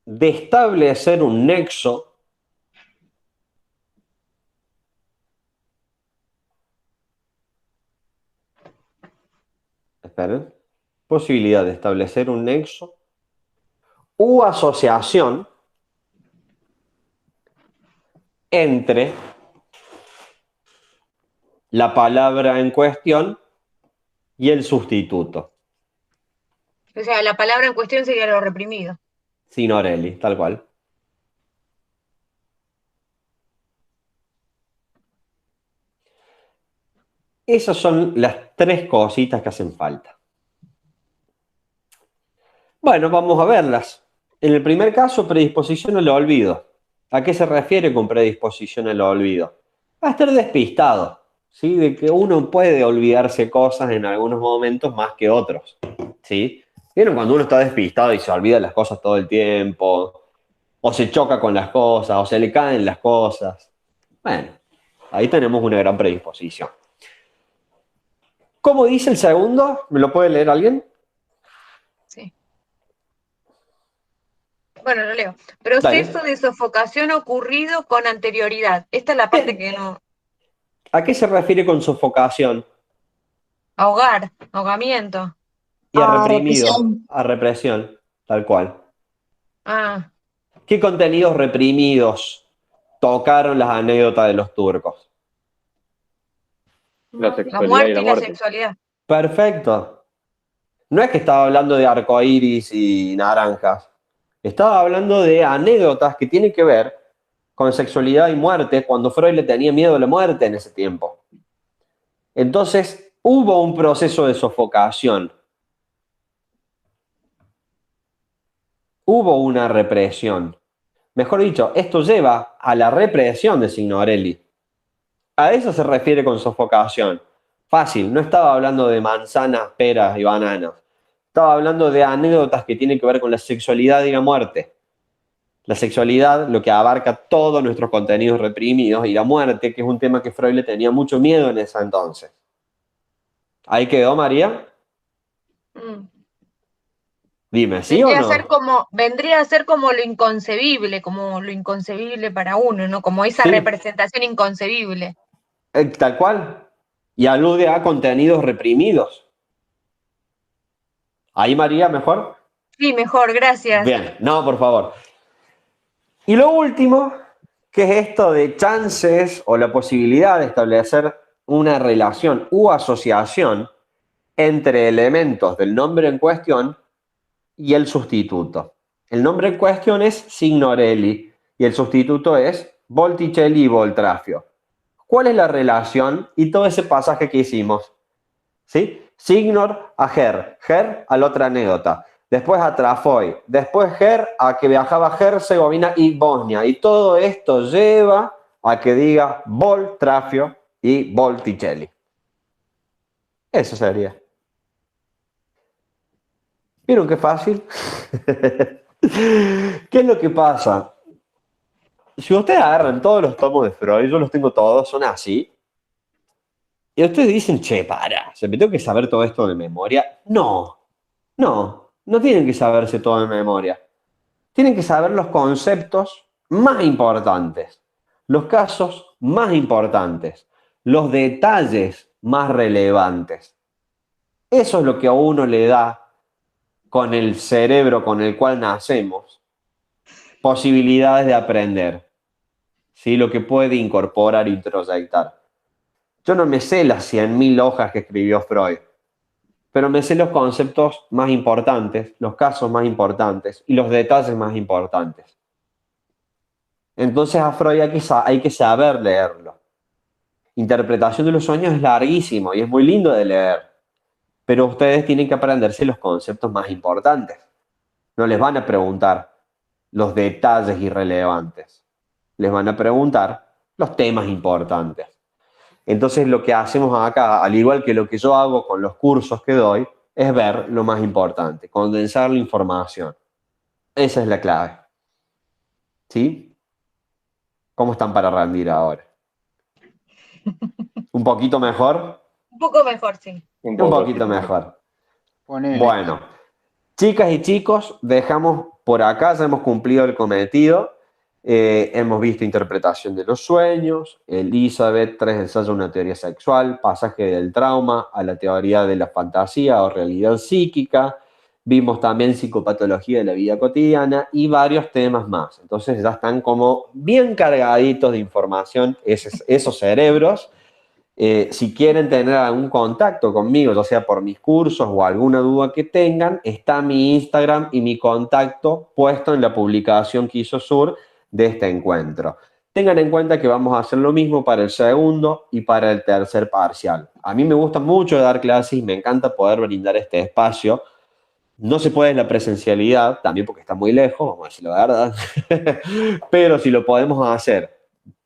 de establecer un nexo posibilidad de establecer un nexo u asociación entre la palabra en cuestión y el sustituto. O sea, la palabra en cuestión sería lo reprimido. Signorelli, tal cual. Esas son las tres cositas que hacen falta. Bueno, vamos a verlas. En el primer caso, predisposición al olvido. ¿A qué se refiere con predisposición al olvido? A estar despistado, ¿sí? De que uno puede olvidarse cosas en algunos momentos más que otros, ¿sí? ¿Vieron cuando uno está despistado y se olvida las cosas todo el tiempo? O se choca con las cosas, o se le caen las cosas. Bueno, ahí tenemos una gran predisposición. ¿Cómo dice el segundo? ¿Me lo puede leer alguien? Bueno, lo leo. Dale. Proceso de sofocación ocurrido con anterioridad. Esta es la parte que no... ¿A qué se refiere con sofocación? Ahogar, ahogamiento. Y a Ah, reprimido, represión. a represión, tal cual. Ah, ¿Qué contenidos reprimidos tocaron las anécdotas de los turcos? La la sexualidad y muerte la y la muerte. sexualidad. Perfecto. No es que estaba hablando de arcoíris y naranjas. Estaba hablando de anécdotas que tienen que ver con sexualidad y muerte, cuando Freud le tenía miedo a la muerte en ese tiempo. Entonces, hubo un proceso de sofocación. Hubo una represión. Mejor dicho, esto lleva a la represión de Signorelli. A eso se refiere con sofocación. Fácil, no estaba hablando de manzanas, peras y bananas. Estaba hablando de anécdotas que tienen que ver con la sexualidad y la muerte. La sexualidad, lo que abarca todos nuestros contenidos reprimidos, y la muerte, que es un tema que Freud le tenía mucho miedo en ese entonces. ¿Ahí quedó, María? Mm. Dime, ¿sí o no? Vendría a ser como lo inconcebible para uno, ¿no? Como esa Sí, representación inconcebible. tal cual. Y alude a contenidos reprimidos. ¿Ahí, María, mejor? Sí, mejor, gracias. Bien, no, por favor. Y lo último, que es esto de chances o la posibilidad de establecer una relación u asociación entre elementos del nombre en cuestión y el sustituto. El nombre en cuestión es Signorelli y el sustituto es Volticelli y Voltrafio. ¿Cuál es la relación? Y todo ese pasaje que hicimos. ¿Sí? Signor a Ger a la otra anécdota, después a Trafoy, después Ger a que viajaba a Herzegovina y Bosnia, y todo esto lleva a que diga Voltrafio y Volticelli. Eso sería. ¿Vieron qué fácil? ¿Qué es lo que pasa? Si ustedes agarran todos los tomos de Freud, yo los tengo todos, son así, y ustedes dicen, che, ¿se me tengo que saber todo esto de memoria? No tienen que saberse todo de memoria. Tienen que saber los conceptos más importantes, los casos más importantes, los detalles más relevantes. Eso es lo que a uno le da, con el cerebro con el cual nacemos, posibilidades de aprender. ¿Sí? Lo que puede incorporar e introyectar. Yo no me sé las 100.000 hojas que escribió Freud, pero me sé los conceptos más importantes, los casos más importantes y los detalles más importantes. Entonces a Freud hay que saber leerlo. Interpretación de los sueños es larguísimo y es muy lindo de leer, pero ustedes tienen que aprenderse los conceptos más importantes. No les van a preguntar los detalles irrelevantes, les van a preguntar los temas importantes. Entonces lo que hacemos acá, al igual que lo que yo hago con los cursos que doy, es ver lo más importante, condensar la información. Esa es la clave. ¿Sí? ¿Cómo están para rendir ahora? ¿Un poquito mejor? Un poco mejor, sí. Un poquito mejor. Ponele. Bueno, chicas y chicos, dejamos por acá, ya hemos cumplido el cometido. Hemos visto interpretación de los sueños, Elizabeth 3 ensaya una teoría sexual, pasaje del trauma a la teoría de la fantasía o realidad psíquica, vimos también psicopatología de la vida cotidiana y varios temas más. Entonces ya están como bien cargaditos de información esos cerebros. Si quieren tener algún contacto conmigo, ya sea por mis cursos o alguna duda que tengan, está mi Instagram y mi contacto puesto en la publicación que hizo Sur de este encuentro. Tengan en cuenta que vamos a hacer lo mismo para el segundo y para el tercer parcial. A mí me gusta mucho dar clases y me encanta poder brindar este espacio. No se puede en la presencialidad, también porque está muy lejos, vamos a decirlo la verdad, pero si lo podemos hacer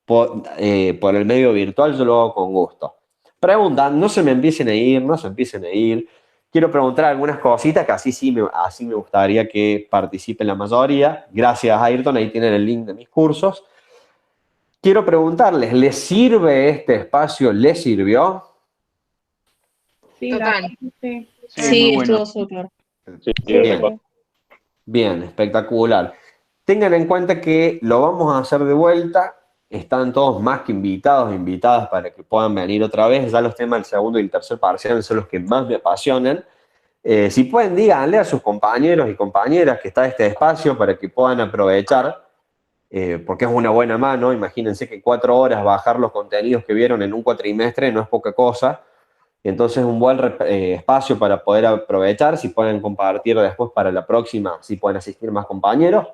por el medio virtual, yo lo hago con gusto. Preguntan, no se me empiecen a ir. Quiero preguntar algunas cositas que así me gustaría que participe la mayoría. Gracias, Ayrton, ahí tienen el link de mis cursos. Quiero preguntarles, ¿les sirve este espacio? ¿Les sirvió? Sí, Total. Sí, muy bueno. estuvo súper. Sí, Bien, espectacular. tengan en cuenta que lo vamos a hacer de vuelta. Están todos más que invitados e invitadas para que puedan venir otra vez. Ya los temas del segundo y el tercer parcial son los que más me apasionan. Si pueden, díganle a sus compañeros y compañeras que está este espacio para que puedan aprovechar, porque es una buena mano. Imagínense que 4 horas bajar los contenidos que vieron en un cuatrimestre no es poca cosa. Entonces es un buen espacio para poder aprovechar. Si pueden compartir después para la próxima, si pueden asistir más compañeros,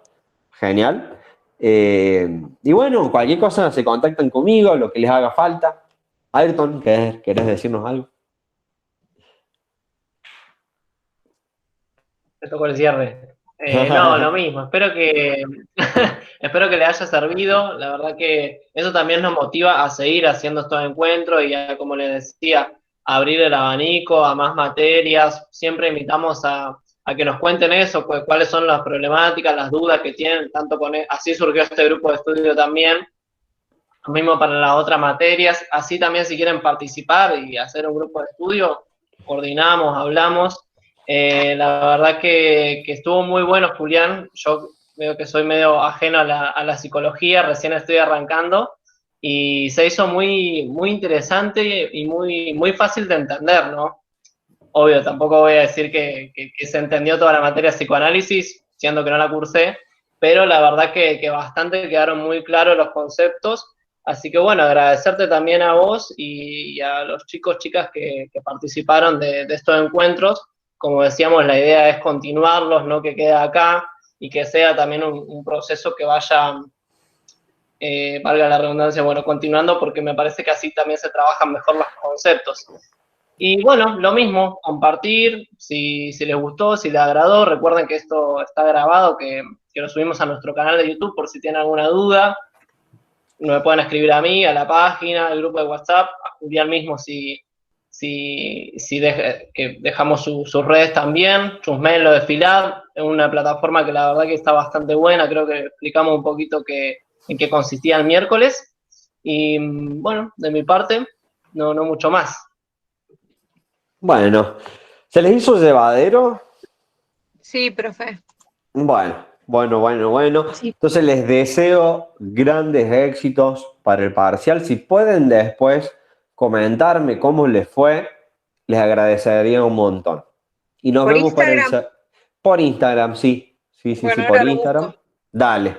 genial. Y bueno, cualquier cosa se contactan conmigo, lo que les haga falta. Ayrton, ¿querés decirnos algo? Te tocó el cierre. No, lo mismo. Espero que le haya servido. La verdad que eso también nos motiva a seguir haciendo estos encuentros y a, como les decía, a abrir el abanico a más materias. Siempre invitamos a que nos cuenten eso, cuáles son las problemáticas, las dudas que tienen, tanto así surgió este grupo de estudio también. Lo mismo para las otras materias. Así también si quieren participar y hacer un grupo de estudio, coordinamos, hablamos. La verdad que estuvo muy bueno, Julián. Yo veo que soy medio ajeno a la psicología, recién estoy arrancando, y se hizo muy, muy interesante y muy, muy fácil de entender, ¿no? Obvio, tampoco voy a decir que se entendió toda la materia de psicoanálisis, siendo que no la cursé, pero la verdad que bastante quedaron muy claros los conceptos. Así que bueno, agradecerte también a vos y a los chicos, chicas que participaron de estos encuentros. Como decíamos, la idea es continuarlos, no que quede acá, y que sea también un proceso que vaya, valga la redundancia, bueno, continuando, porque me parece que así también se trabajan mejor los conceptos. Y bueno, lo mismo, compartir, si les gustó, si les agradó. Recuerden que esto está grabado, que lo subimos a nuestro canal de YouTube por si tienen alguna duda. Me pueden escribir a mí, a la página, al grupo de WhatsApp, a Julián mismo que dejamos sus redes también. Chusmelo de Filab, es una plataforma que la verdad que está bastante buena. Creo que explicamos un poquito en qué consistía el miércoles. Y bueno, de mi parte, no mucho más. Bueno, ¿se les hizo llevadero? Sí, profe. Bueno. Sí. Entonces les deseo grandes éxitos para el parcial. Si pueden después comentarme cómo les fue, les agradecería un montón. Y nos ¿Por vemos Instagram? por Instagram, sí. Bueno, Por ahora lo Instagram. busco. Dale.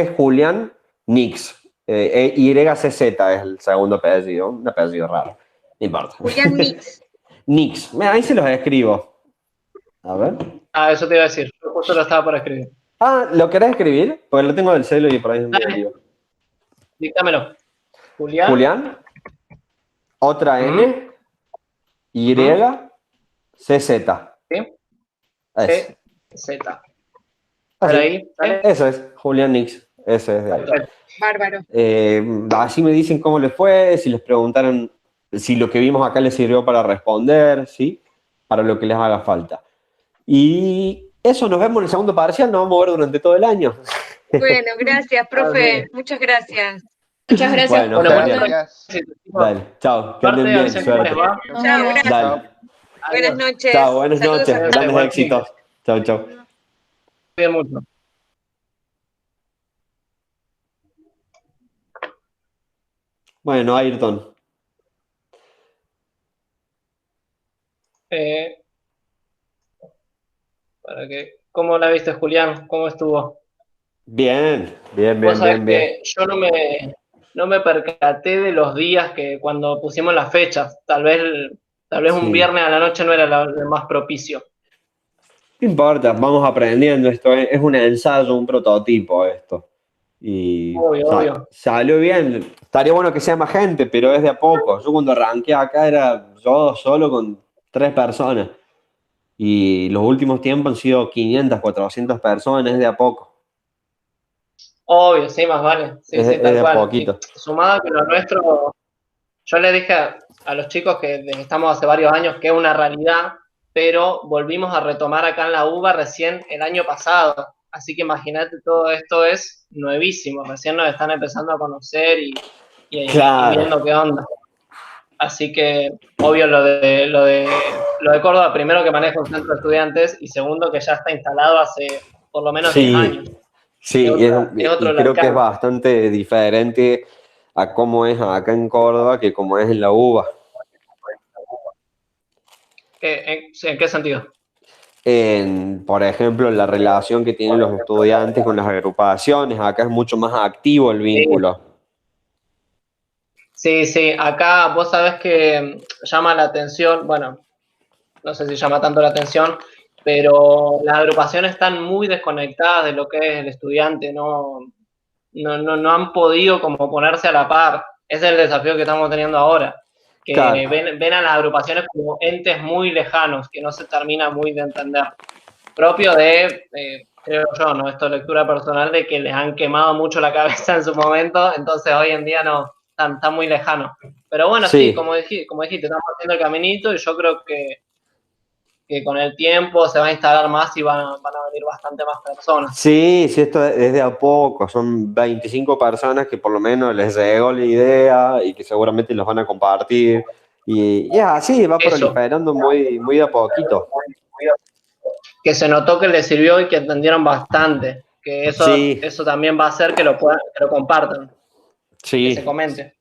Es Julián Nix. YCZ es el segundo apellido, un apellido raro. No importa. Julián Mix. Nix. Ahí se los escribo. A ver. Eso te iba a decir. Yo justo lo estaba por escribir. ¿Lo querés escribir? Porque lo tengo del celo y por ahí es un lío. Díctamelo. Julián. Julián. Otra N. Y. CZ. ¿Sí? CZ. Así. Ahí, ¿vale? Eso es, Julián Nix. Ese es de ahí. Bárbaro. Así me dicen cómo les fue, si les preguntaron si lo que vimos acá les sirvió para responder, ¿sí? Para lo que les haga falta. Y eso, nos vemos en el segundo parcial, nos vamos a ver durante todo el año. Bueno, gracias, profe. Muchas gracias. Muchas gracias. Bueno, Gracias. dale, chao, que anden bien, suerte. Chao, gracias. Dale. Buenas noches. Chao, buenas Saludos noches, a todos. grandes éxitos. Chao. Cuídense mucho. Bueno, Ayrton. ¿Cómo la viste, Julián? ¿Cómo estuvo? Bien. Vos sabés que yo no me percaté de los días cuando pusimos las fechas. Tal vez un Sí. viernes a la noche no era el más propicio. No importa, vamos aprendiendo. Esto es un ensayo, un prototipo esto. Y Obvio. salió bien. Estaría bueno que sea más gente, pero es de a poco. Yo cuando arranqué acá era yo solo con 3 personas. Y los últimos tiempos han sido 500, 400 personas, es de a poco. Obvio, sí, más vale. Sí, Es tal de a cual. poquito. Y sumado a que lo nuestro, yo le dije a los chicos que estamos hace varios años que es una realidad, pero volvimos a retomar acá en la UBA recién el año pasado. Así que imagínate, todo esto es nuevísimo. Recién nos están empezando a conocer y Claro. viendo qué onda. Así que, obvio, lo de Córdoba, primero que maneja un centro de estudiantes y segundo que ya está instalado hace por lo menos 10 años. Sí, es otro y creo que es local. bastante diferente a cómo es acá en Córdoba que cómo es en la UBA. ¿En qué sentido? Por ejemplo, la relación que tienen los estudiantes con las agrupaciones, acá es mucho más activo el Sí, vínculo. sí, sí. Acá vos sabés que llama la atención, bueno, no sé si llama tanto la atención, pero las agrupaciones están muy desconectadas de lo que es el estudiante, no han podido como ponerse a la par. Ese es el desafío que estamos teniendo ahora, que Claro, ven a las agrupaciones como entes muy lejanos, que no se termina muy de entender. Propio de, creo yo, ¿no? Esto es lectura personal, de que les han quemado mucho la cabeza en su momento, entonces hoy en día no, están muy lejanos. Pero bueno, sí, sí. como dijiste, estamos haciendo el caminito y yo creo que con el tiempo se va a instalar más y van a venir bastante más personas. Sí, sí, esto es de a poco, son 25 personas que por lo menos les llegó la idea y que seguramente los van a compartir. Y ya, así va Eso, proliferando muy, muy de a poquito. que se notó que les sirvió y que entendieron bastante, que Sí, eso también va a hacer que que lo compartan, que se sí, comente.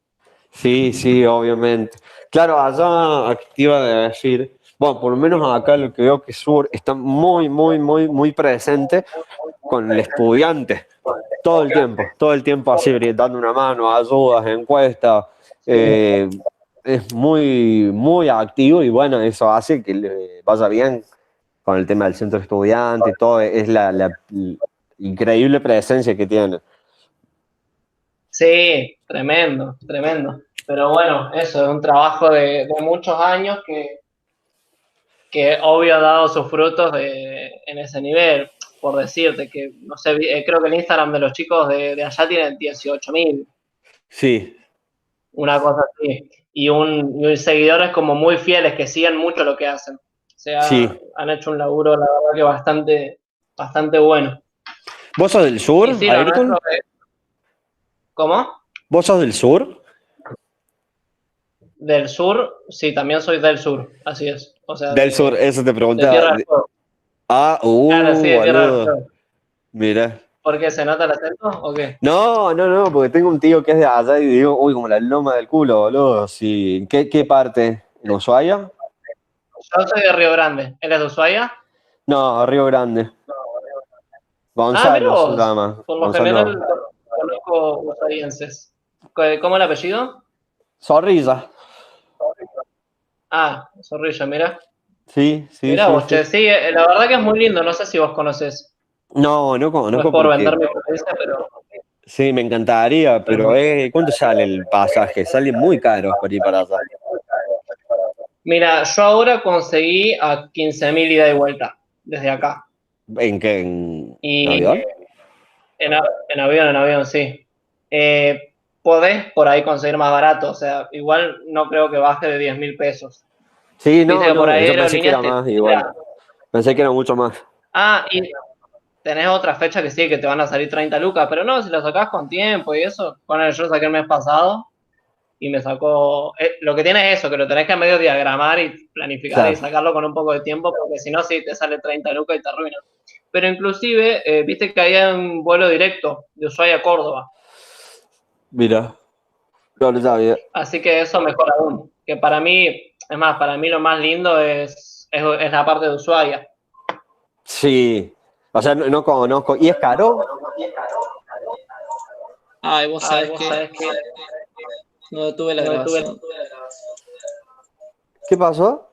sí, sí, obviamente. Claro, allá activa de decir, bueno, por lo menos acá lo que veo que Sur está muy, muy, muy, muy presente con el estudiante. Todo el tiempo así, brindando una mano, ayudas, encuestas. Sí. eh, es muy, muy activo y bueno, eso hace que le vaya bien con el tema del centro estudiante y todo. Es la increíble presencia que tiene. Sí, tremendo, tremendo. Pero bueno, eso es un trabajo de muchos años que obvio ha dado sus frutos en ese nivel. Por decirte que, no sé, creo que el Instagram de los chicos de allá tiene 18.000, Sí, una cosa así. Y seguidores como muy fieles que siguen mucho lo que hacen. O sea, sí. han hecho un laburo, la verdad que bastante bueno. ¿Vos sos del Y sur, sí, lo nuestro Ayrton? es, ¿cómo? ¿Vos sos del sur? Del sur, sí, también soy del sur, así es. O sea, Del sur, eso te de preguntaba. Tierra del Fuego. Ah, Claro, sí, de Tierra del boludo. Fuego. Mira. ¿Por qué se nota el acento o qué? No, no, no, porque tengo un tío que es de allá y digo, uy, como la loma del culo, boludo. Sí. ¿Qué parte? ¿En Ushuaia? Yo soy de Río Grande. ¿Él es de Ushuaia? No, Río Grande. Ah, mira Gonzalo se vos. llama. Por lo general Gonzalo. conozco ushuaienses. ¿Cómo el apellido? Zorrilla. Ah, Zorrilla, mira. Sí, sí, Mira sí, vos, sí. che, sí, la verdad que es muy lindo. No sé si vos conocés. No, no No es conozco por porque vender mi experiencia, sí, me encantaría, pero es pero muy... ¿cuánto sale el pasaje? Sale muy caro para ir para allá. Mira, yo ahora conseguí a 15.000 ida y vuelta desde acá. ¿En qué? ¿En Y avión? en avión, sí. Podés por ahí conseguir más barato, o sea, igual no creo que baje de 10.000 pesos. Sí, Viste no, que por no, ahí yo pensé que aerolíneas era te más igual. tira. Pensé que era mucho más. Ah, y tenés otra fecha que sí, que te van a salir 30 lucas, pero no, si lo sacás con tiempo y eso. Bueno, yo lo saqué el mes pasado y me sacó. Lo que tiene es eso, que lo tenés que medio diagramar y planificar y Claro, sacarlo con un poco de tiempo, porque si no, sí te sale 30 lucas y te arruina. Pero inclusive, viste que hay un vuelo directo de Ushuaia a Córdoba. mira, no lo sabía. Así que eso mejor aún. Que para mí, es más, para mí lo más lindo es la parte de Ushuaia. Sí, o sea, no conozco. ¿Y es caro? Ay, vos sabés que no detuve la grabación. ¿Qué pasó?